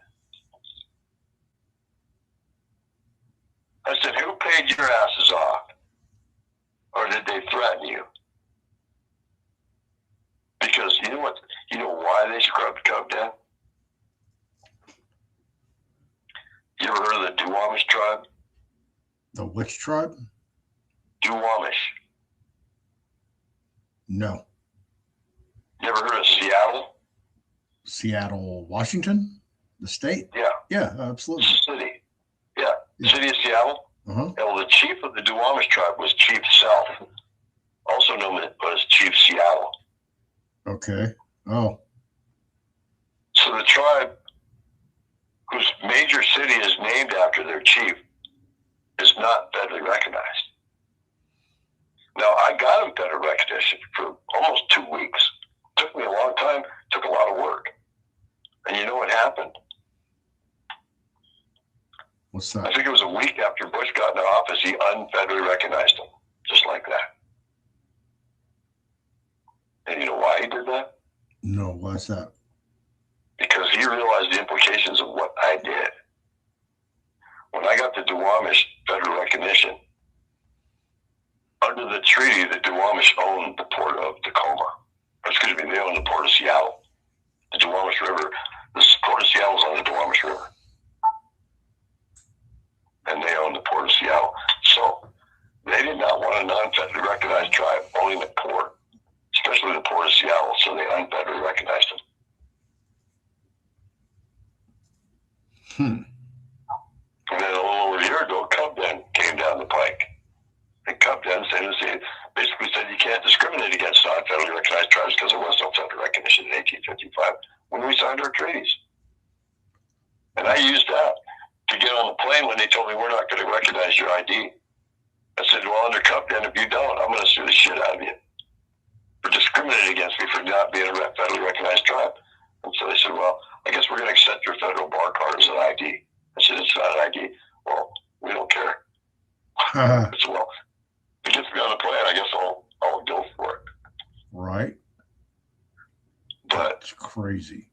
I said, who paid your asses off? Or did they threaten you? Because you know what? You know why they scrubbed Cubden? You ever heard of the Duwamish tribe? The which tribe? Duwamish. No. You ever heard of Seattle? Seattle, Washington? The state? Yeah. Yeah, absolutely. City. Yeah. City of Seattle. Uh-huh. Well, the chief of the Duwamish tribe was Chief Self, also known as Chief Seattle. Okay. Oh. So the tribe, whose major city is named after their chief, is not federally recognized. Now, I got him federal recognition for almost 2 weeks. Took me a long time, took a lot of work. And you know what happened? What's I that? think it was a week after Bush got into office, he unfederally recognized him, just like that. And you know why he did that? No, why's that? Because he realized the implications of what I did. When I got the Duwamish federal recognition, under the treaty, the Duwamish owned the port of Tacoma. Excuse me, they owned the port of Seattle. The Duwamish River, the port of Seattle is on the Duwamish River. And they owned the port of Seattle. So they did not want a non-federally recognized tribe owning the port, especially the port of Seattle, so they unfederally recognized them. And then a little over a year ago, Cubden came down the pike. And Cubden basically said you can't discriminate against non-federally recognized tribes because there was no federal recognition in 1855 when we signed our treaties. And I used that to get on the plane when they told me we're not going to recognize your ID. I said, well, under Cubden, if you don't, I'm going to sue the shit out of you for discriminating against me for not being a federally recognized tribe. And so they said, well, I guess we're going to accept your federal bar card as an ID. I said, it's not an ID. Well, we don't care. I said, well, if it gets me on the plane, I guess I'll go for it. Right. But it's crazy.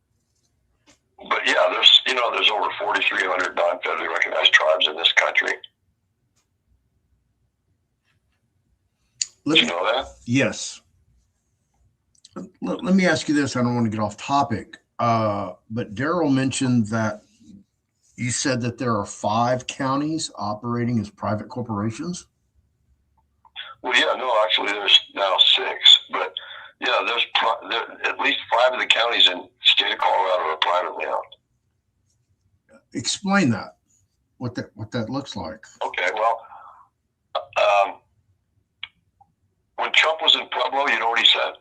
But yeah, there's over 4,300 non-federally recognized tribes in this country. Did you know that? Yes. Let me ask you this. I don't want to get off topic, but Daryl mentioned that you said that there are 5 counties operating as private corporations. Well, yeah, no, actually, there's now 6, but yeah, there's at least 5 of the counties in the state of Colorado are privately owned. Explain that. What that looks like. Okay, well, when Trump was in Pueblo, you know what he said?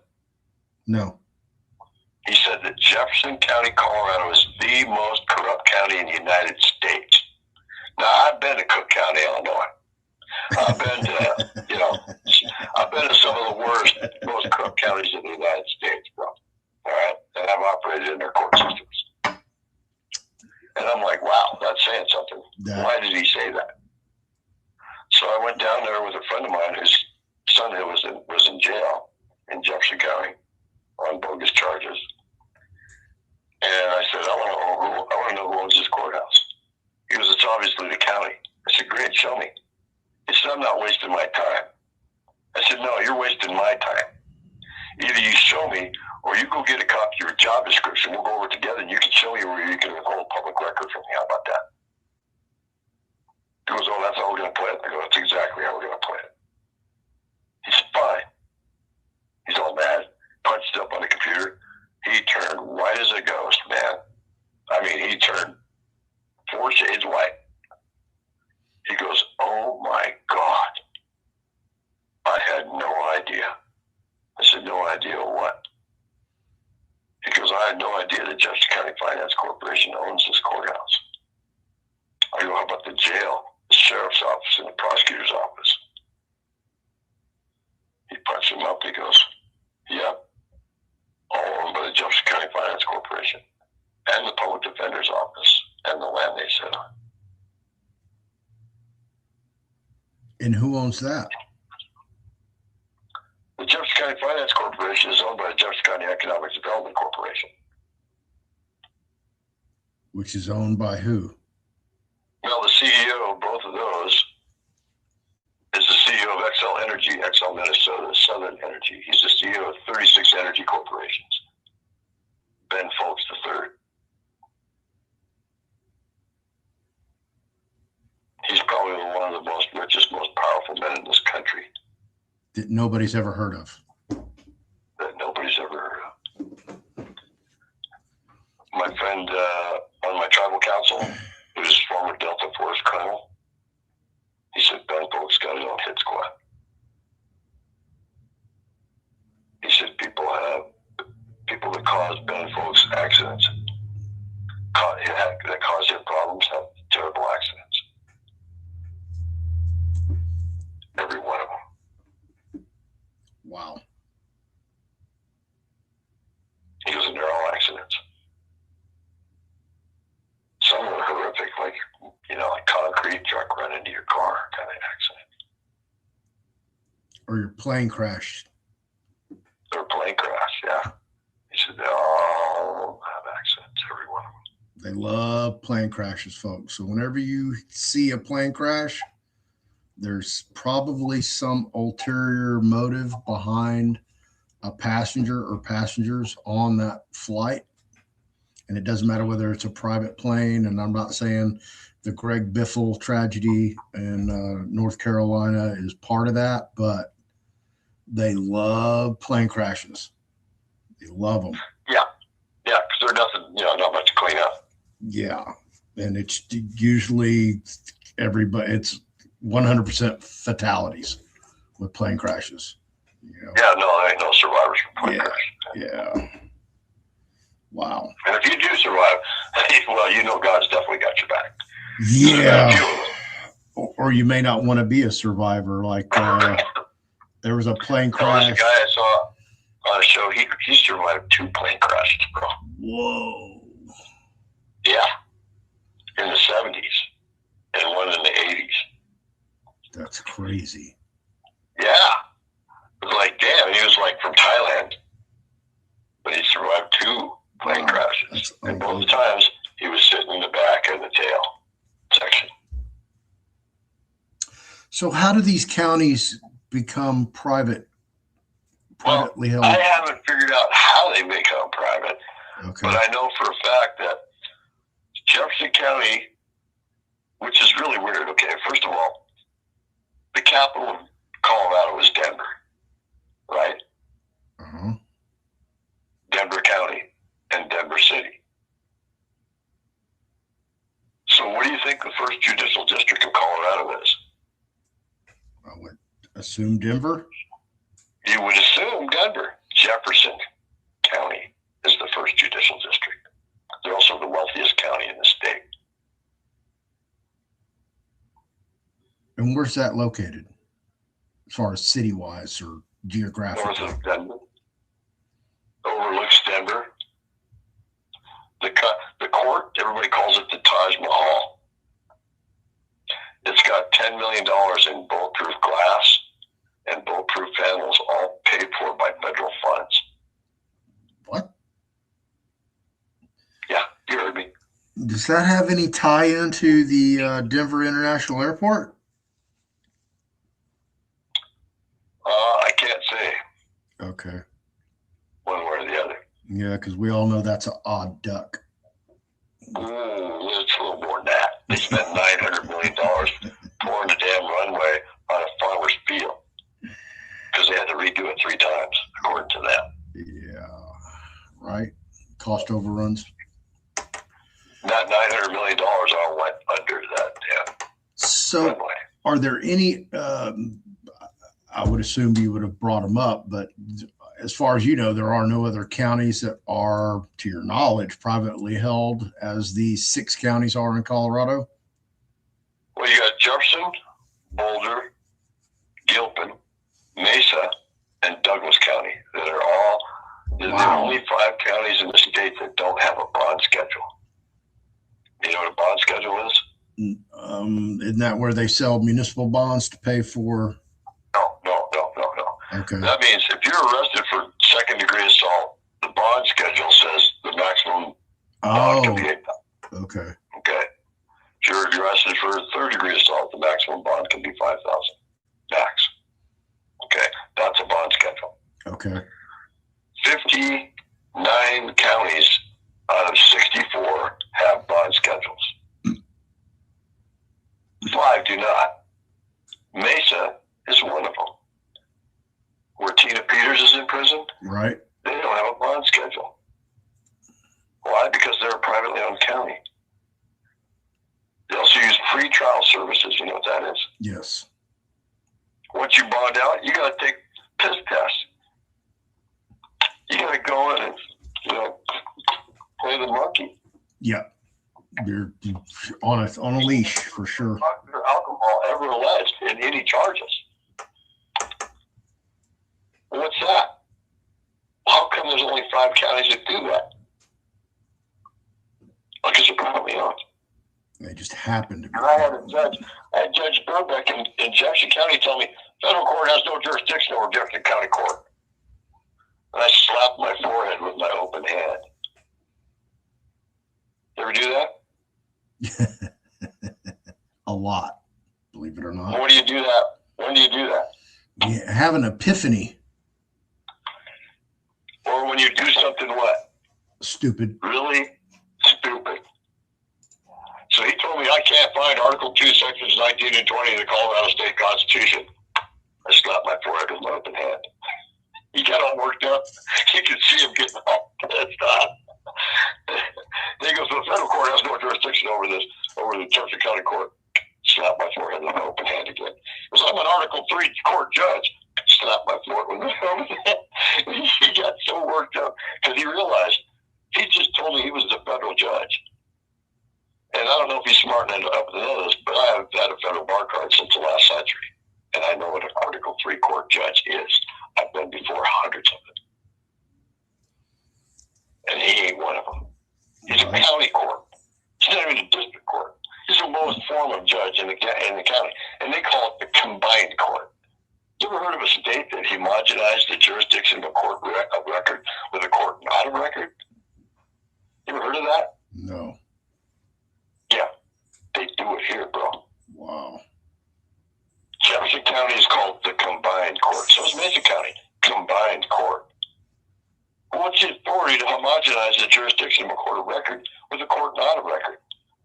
No. He said that Jefferson County, Colorado is the most corrupt county in the United States. Now, I've been to Cook County, Illinois. I've been to, I've been to some of the worst, most corrupt counties in the United States, bro. All right? And I've operated in their court systems. And I'm like, wow, that's saying something. Why did he say that? So I went down there with a friend of mine whose son was in jail in Jefferson County on bogus charges. And I said, I want to know who owns this courthouse. He goes, it's obviously the county. I said, great, show me. He said, I'm not wasting my time. I said, no, you're wasting my time. Either you show me or you go get a copy of your job description. We'll go over together and you can show me where you can withhold public record from me. How about that? He goes, oh, that's how we're going to play it. I go, that's exactly how we're going to play it. He said, fine. He's all mad, punched up on the computer. He turned white as a ghost, man. I mean, he turned 4 shades white. land they sit on. And who owns that? The Jefferson County Finance Corporation is owned by the Jefferson County Economic Development Corporation. Which is owned by who? Well, the CEO of both of those is the CEO of XL Energy, XL Minnesota, Southern Energy. He's the CEO of 36 energy corporations. Ben Folks III. He's probably one of the most richest, most powerful men in this country. That nobody's ever heard of. That nobody's ever heard of. My friend on my tribal council, who's former Delta Force colonel, he said Ben Folks got his own hit squad. He said people that cause Ben Folks accidents, that cause their problems, have terrible accidents. Every one of them. Wow. He goes, and they're all accidents. Some are horrific, like, like concrete truck run into your car kind of accident. Or your plane crashed. Or a plane crash, yeah. He said they all have accidents, every one of them. They love plane crashes, folks. So whenever you see a plane crash, there's probably some ulterior motive behind a passenger or passengers on that flight. And it doesn't matter whether it's a private plane. And I'm not saying the Greg Biffle tragedy in North Carolina is part of that, but they love plane crashes. They love them. Yeah, because they're nothing, not much to clean up. Yeah. And it's usually it's 100% fatalities with plane crashes. Yeah, no, there ain't no survivors from plane crash. Yeah. Wow. And if you do survive, well, God's definitely got your back. Yeah. Or you may not want to be a survivor. Like there was a plane crash. There's a guy I saw on a show. He survived 2 plane crashes, bro. Whoa. Yeah. In the 70s and one in the 80s. That's crazy. Yeah. It was like, damn, he was like from Thailand. But he survived 2 plane crashes. And both times he was sitting in the back of the tail section. So how do these counties become privately held? I haven't figured out how they become private. Okay. But I know for a fact that Jefferson County, which is really weird. Okay, first of all, the capital of Colorado is Denver, right? Uh-huh. Denver County and Denver City. So what do you think the first judicial district of Colorado is? I would assume Denver. You would assume Denver. Jefferson County is the first judicial district. They're also the wealthiest county in the state. And where's that located? As far as city-wise or geographically? North of Denver. Overlooks Denver. The court, everybody calls it the Taj Mahal. It's got $10 million in bulletproof glass and bulletproof panels, all paid for by federal funds. What? Yeah, you heard me. Does that have any tie into the Denver International Airport? I can't say Okay. one way or the other. Yeah, because we all know that's an odd duck. It's a little more than that. They spent $900 million pouring the damn runway on a farmer's field because they had to redo it 3 times, according to them. Yeah, right. Cost overruns. That $900 million all went under that damn So, runway. are there any? I would assume you would have brought them up, but as far as you know, there are no other counties that are, to your knowledge, privately held as these 6 counties are in Colorado. Well, you got Jefferson, Boulder, Gilpin, Mesa, and Douglas County that are all the only 5 counties in the state that don't have a bond schedule. You know what a bond schedule is? Isn't that where they sell municipal bonds to pay for? No. Okay. That means if you're arrested for second-degree assault, the bond schedule says the maximum bond can be $8,000. Okay. Okay. If you're arrested for third-degree assault, the maximum bond can be $5,000 max. Okay, that's a bond schedule. Okay. 59 counties out of 64 have bond schedules. 5 do not. Mesa is one of them. Where Tina Peters is in prison, right? They don't have a bond schedule. Why? Because they're a privately owned county. They also use pretrial services. You know what that is? Yes. Once you bond out, you got to take piss tests. You got to go in and, play the monkey. Yeah. You're on a leash for sure. Alcohol ever alleged in any charges. What's that? How come there's only 5 counties that do that? Because they're privately owned. They just happen to be. And I had Judge Burbeck in Jackson County tell me, federal court has no jurisdiction over Jefferson County Court. And I slapped my forehead with my open hand. You ever do that? A lot, believe it or not. When do you do that? When do you do that? You have an epiphany. Or when you do something what? Stupid. Really stupid. So he told me I can't find Article 2, Sections 19 and 20 of the Colorado State Constitution. I slapped my forehead with my open hand. He got all worked up. You could see him getting all pissed off. He goes, the federal court has no jurisdiction over this, over the Jefferson County Court. Slap my forehead with my open hand again. Because I'm an Article 3 court judge. Slap my forehead with my open hand. He got so worked up because he realized he just told me he was the federal judge. And I don't know if he's smart enough to know this, but I have had a federal bar card since the last century. And I know what an Article 3 court judge is. I've been before hundreds of them. And he ain't one of them. He's a county court. He's not even a district court. He's the lowest form of judge in the county. And they call it the combined court. You ever heard of a state that homogenized the jurisdiction of a court of record with a court not of record? You ever heard of that? No. Yeah. They do it here, bro. Wow. Jefferson County is called the combined court. So is Mesa County. Combined court. What's the authority to homogenize the jurisdiction of a court of record with a court not of record?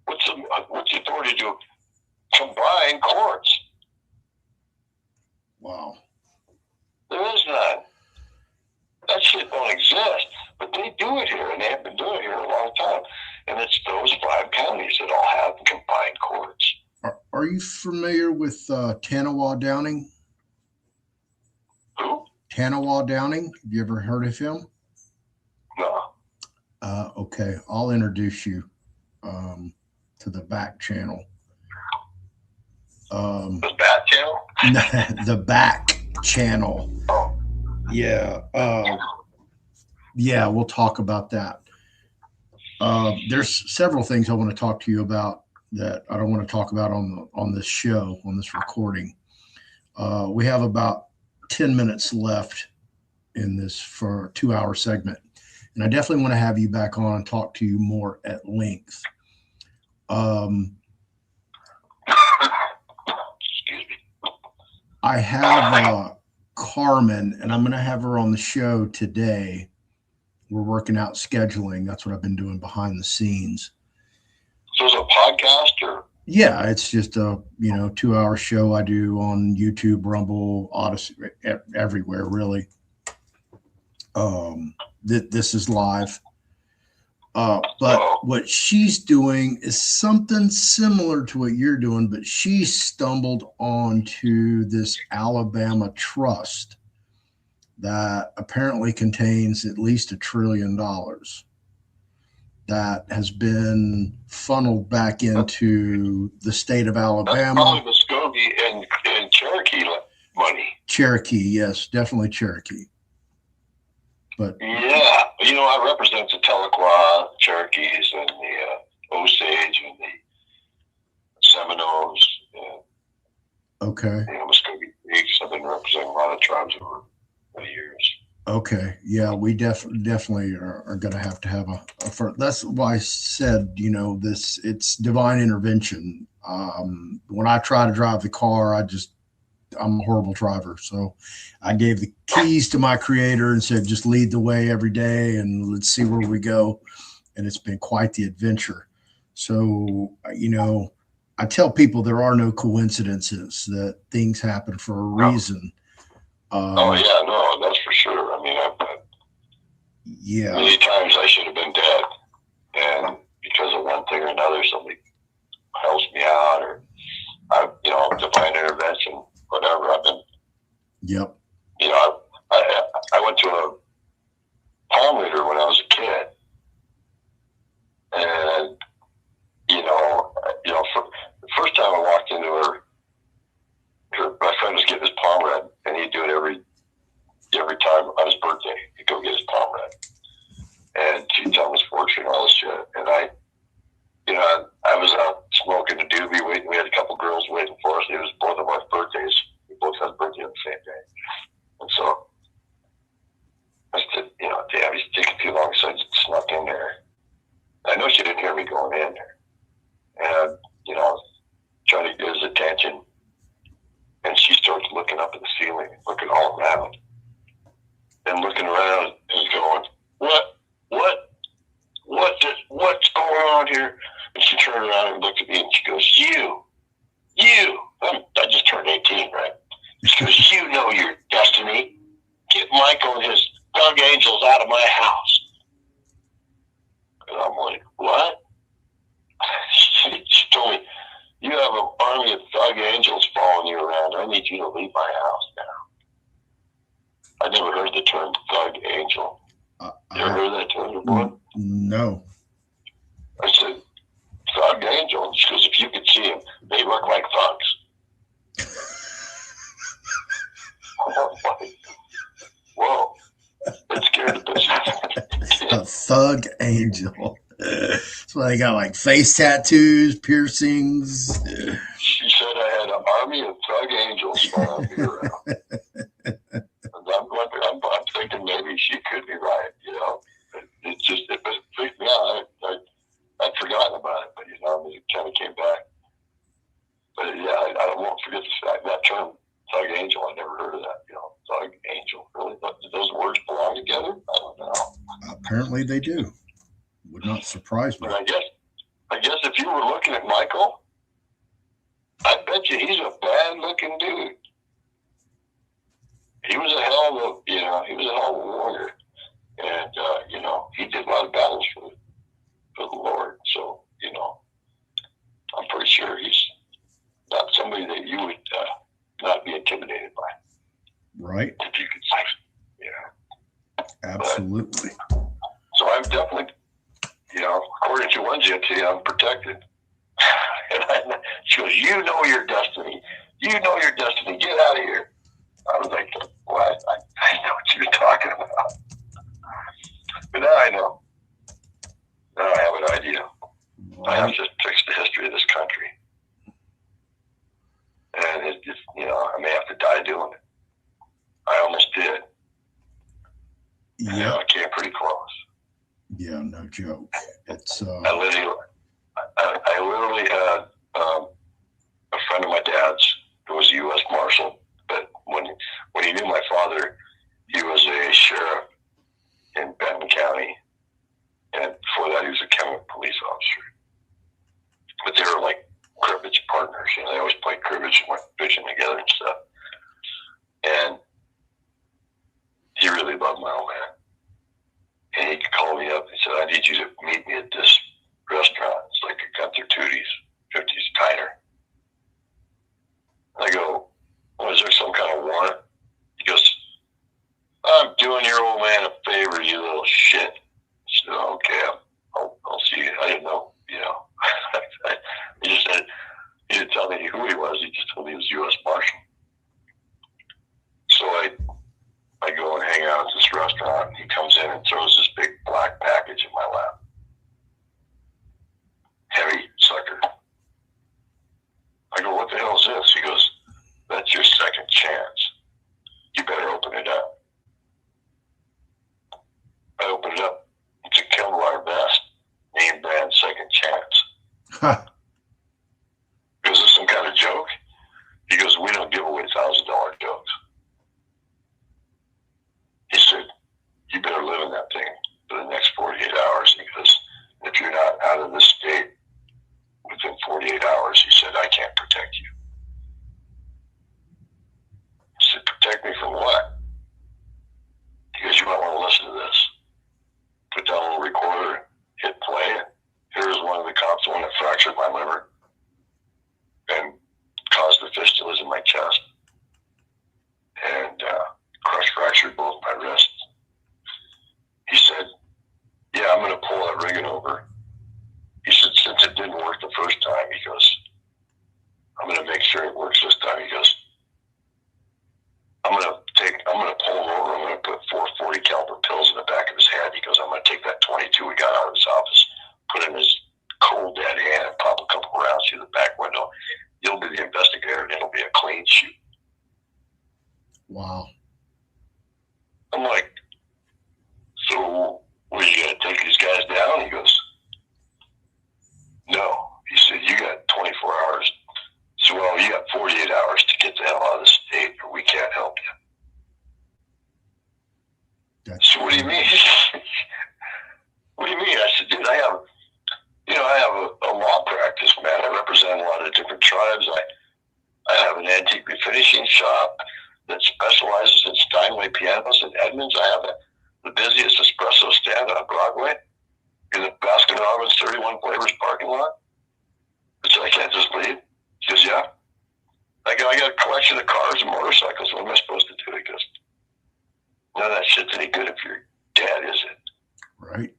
What's the authority to combine courts? Wow. There is none. That shit don't exist. But they do it here, and they have been doing it here a long time. And it's those 5 counties that all have combined courts. Are you familiar with Tanawa Downing? Who? Tanawa Downing. Have you ever heard of him? No. Okay, I'll introduce you to the back channel. The Bat Channel? The back channel. Oh. Yeah. Yeah, we'll talk about that. There's several things I want to talk to you about that I don't want to talk about on this show, on this recording. We have about 10 minutes left in this for a 2-hour segment. And I definitely want to have you back on and talk to you more at length. I have Carmen, and I'm going to have her on the show today. We're working out scheduling. That's what I've been doing behind the scenes. So it's a podcast, or? Yeah, it's just a 2-hour show I do on YouTube, Rumble, Odyssey, everywhere really. This is live. But what she's doing is something similar to what you're doing, but she stumbled onto this Alabama trust that apparently contains at least $1 trillion that has been funneled back into the state of Alabama. That's probably Muskogee and Cherokee money. Cherokee, yes, definitely Cherokee. But yeah, I represent the Tahlequah, Cherokees, and Osage and the Seminoles and Okay. the Muscogee Creeks. I've been representing a lot of tribes over the years. Okay. Yeah, we definitely are going to have a first. That's why I said, it's divine intervention. When I try to drive the car, I'm a horrible driver. So I gave the keys to my creator and said, just lead the way every day and let's see where we go. And it's been quite the adventure. So, I tell people there are no coincidences, that things happen for a reason. Oh yeah, no, that's for sure. I mean, yeah, many times I should have been dead, and because of one thing or another, somebody helps me out, or divine intervention, whatever. I've been. Yep. I went to a palm reader when I was a kid, and the first time I walked into her, my friend was getting his palm read, and he'd do it every time on his birthday. He'd go get his palm read, and she'd tell him his fortune and all this shit. And I was out smoking a doobie, waiting. We had a couple girls waiting for us. It was both of our birthdays. We both had birthday on the same day, and so I said, damn, he's taking too long, so I just snuck in there. I know she didn't hear me going in there, and trying to get his attention. And she starts looking up at the ceiling, looking all around, and looking around and going, what's going on here? And she turned around and looked at me and she goes, you, I just turned 18, right? She goes, you know your destiny. Get Michael and his thug angels out of my house. And I'm like, what? She told me, you have an army of thug angels following you around. I need you to leave my house now. I never heard the term thug angel. You ever heard that term before? No. I said, thug angel. And she goes, if you could see them, they look like thugs. I'm like, whoa. That scared the bitch. A thug angel. So they got like face tattoos, piercings. She said I had an army of thug angels following me around. And I'm thinking maybe she could be right, It freaked me out. I'd forgotten about it, but it kind of came back. But yeah, I won't forget that term, thug angel. I never heard of that, thug angel. Really? Do those words belong together? I don't know. Apparently they do. Would not surprise me. But I guess if you were looking at Michael, I bet you he's a bad looking dude. He was a hell of a warrior. And, he did a lot of battles for the Lord. So, I'm pretty sure he's not somebody that you would not be intimidated by. Right. If you could say, Absolutely. So I'm definitely, according to one gypsy, I'm protected. And she goes, you know your destiny. You know your destiny. Get out of here. I was like, what? I know what you're talking about. But now I know. Now I have an idea. I have to fix the history of this country. And it just, I may have to die doing it. I almost did. Yeah. I came pretty close. Yeah, no joke. It's I literally had a friend of my dad's who was a U.S. Marshal, but when he knew my father, he was a sheriff in Benton County, and before that he was a county police officer. But they were like cribbage partners, they always played cribbage and went fishing together and stuff. And he really loved my old man. And he called me up and said, I need you to meet me at this restaurant. It's like a Gunther Tootie's, 50s diner. And I go, well, is there some kind of warrant? He goes, I'm doing your old man a favor, you little shit. I said, okay, I'll see you. I didn't know, He just said, he didn't tell me who he was. He just told me he was U.S. Marshal. So I go and hang out at this restaurant, and he comes in and throws this big black package in my lap. the different tribes. I have an antique refinishing shop that specializes in Steinway pianos in Edmonds. I have the busiest espresso stand on Broadway in the Baskin-Robbins 31 Flavors parking lot. So I can't just leave. He goes, yeah. I got a collection of cars and motorcycles. What am I supposed to do? He goes, none of that shit's any good if you're dead, is it? Right.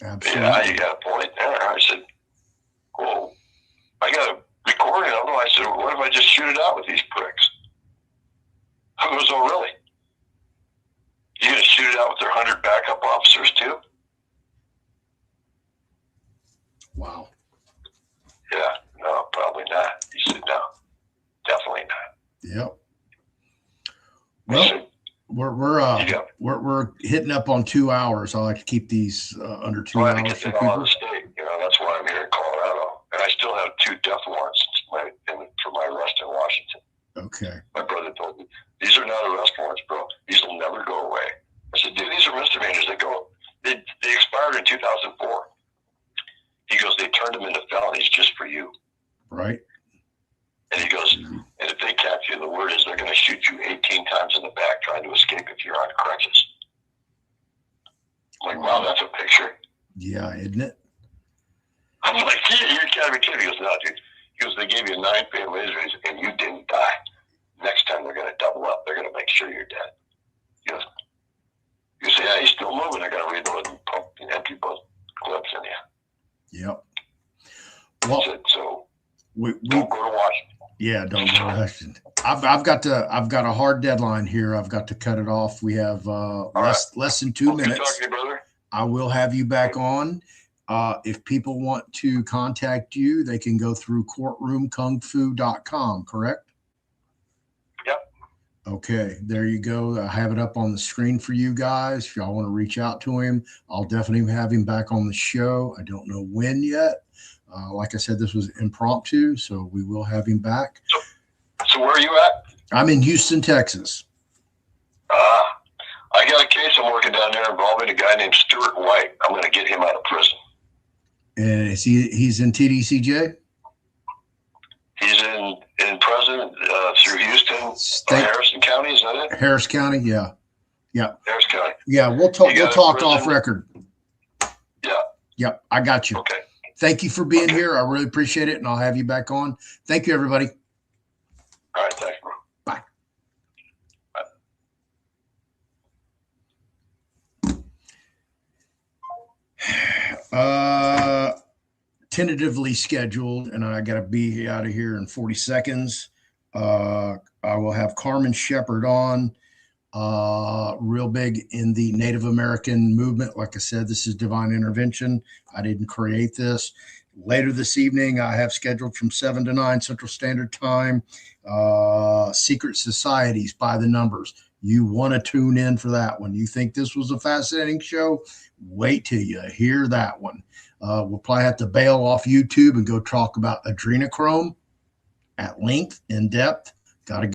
Absolutely. Yeah, you got a point there. I said, well, I got a recording of them. I said, well, what if I just shoot it out with these pricks? He goes, oh, really? You going to shoot it out with their 100 backup officers too? Wow. Yeah, no, probably not. He said, no, definitely not. Yep. Well, said, we're hitting up on 2 hours. I like to keep these under 2 hours. I get for that all out people. of the state. You know, that's why I'm here in Colorado, and I still have 2 death warrants for my arrest in Washington. Okay. My brother told me, these are not arrest warrants, bro. These will never go away. I said, dude, these are misdemeanors. They expired in 2004. He goes, they turned them into felonies just for you. Right. And he goes, and if they catch you, the word is they're going to shoot you 18 times in the back trying to escape if you're on crutches. I'm like, wow, that's a picture. Yeah, isn't it? I'm like, yeah, you're kind of a kid. He goes, no, dude. He goes, they gave you 9 fatal injuries and you didn't die. Next time they're going to double up. They're going to make sure you're dead. He goes, you say, yeah, he's still moving. They're going to reload and pump and empty both clips in you. Yep. Well, so we don't go to Washington. Yeah, don't go to Washington. I've got a hard deadline here. I've got to cut it off. We have less than 2 minutes. Good talking to you, brother. I will have you back on. If people want to contact you, they can go through courtroomkungfu.com, correct? Yep. Okay, there you go. I have it up on the screen for you guys. If y'all want to reach out to him, I'll definitely have him back on the show. I don't know when yet. Like I said, this was impromptu, so we will have him back. So where are you at? I'm in Houston, Texas. I got a case I'm working down there involving a guy named Stuart White. I'm going to get him out of prison. And he's in TDCJ? He's in prison through Houston, Harrison County, is that it? Harris County, yeah. Yeah. Harris County. Yeah, we'll talk off record. Yeah. Yep, I got you. Okay. Thank you for being here. I really appreciate it, and I'll have you back on. Thank you, everybody. All right, thanks, bro. Bye. Tentatively scheduled, and I got to be out of here in 40 seconds. I will have Carmen Shepard on, real big in the Native American movement. Like I said, this is divine intervention. I didn't create this. Later this evening, I have scheduled from 7 to 9 Central Standard Time, Secret Societies by the Numbers. You want to tune in for that one. You think this was a fascinating show? Wait till you hear that one. We'll probably have to bail off YouTube and go talk about adrenochrome at length, in depth. Got to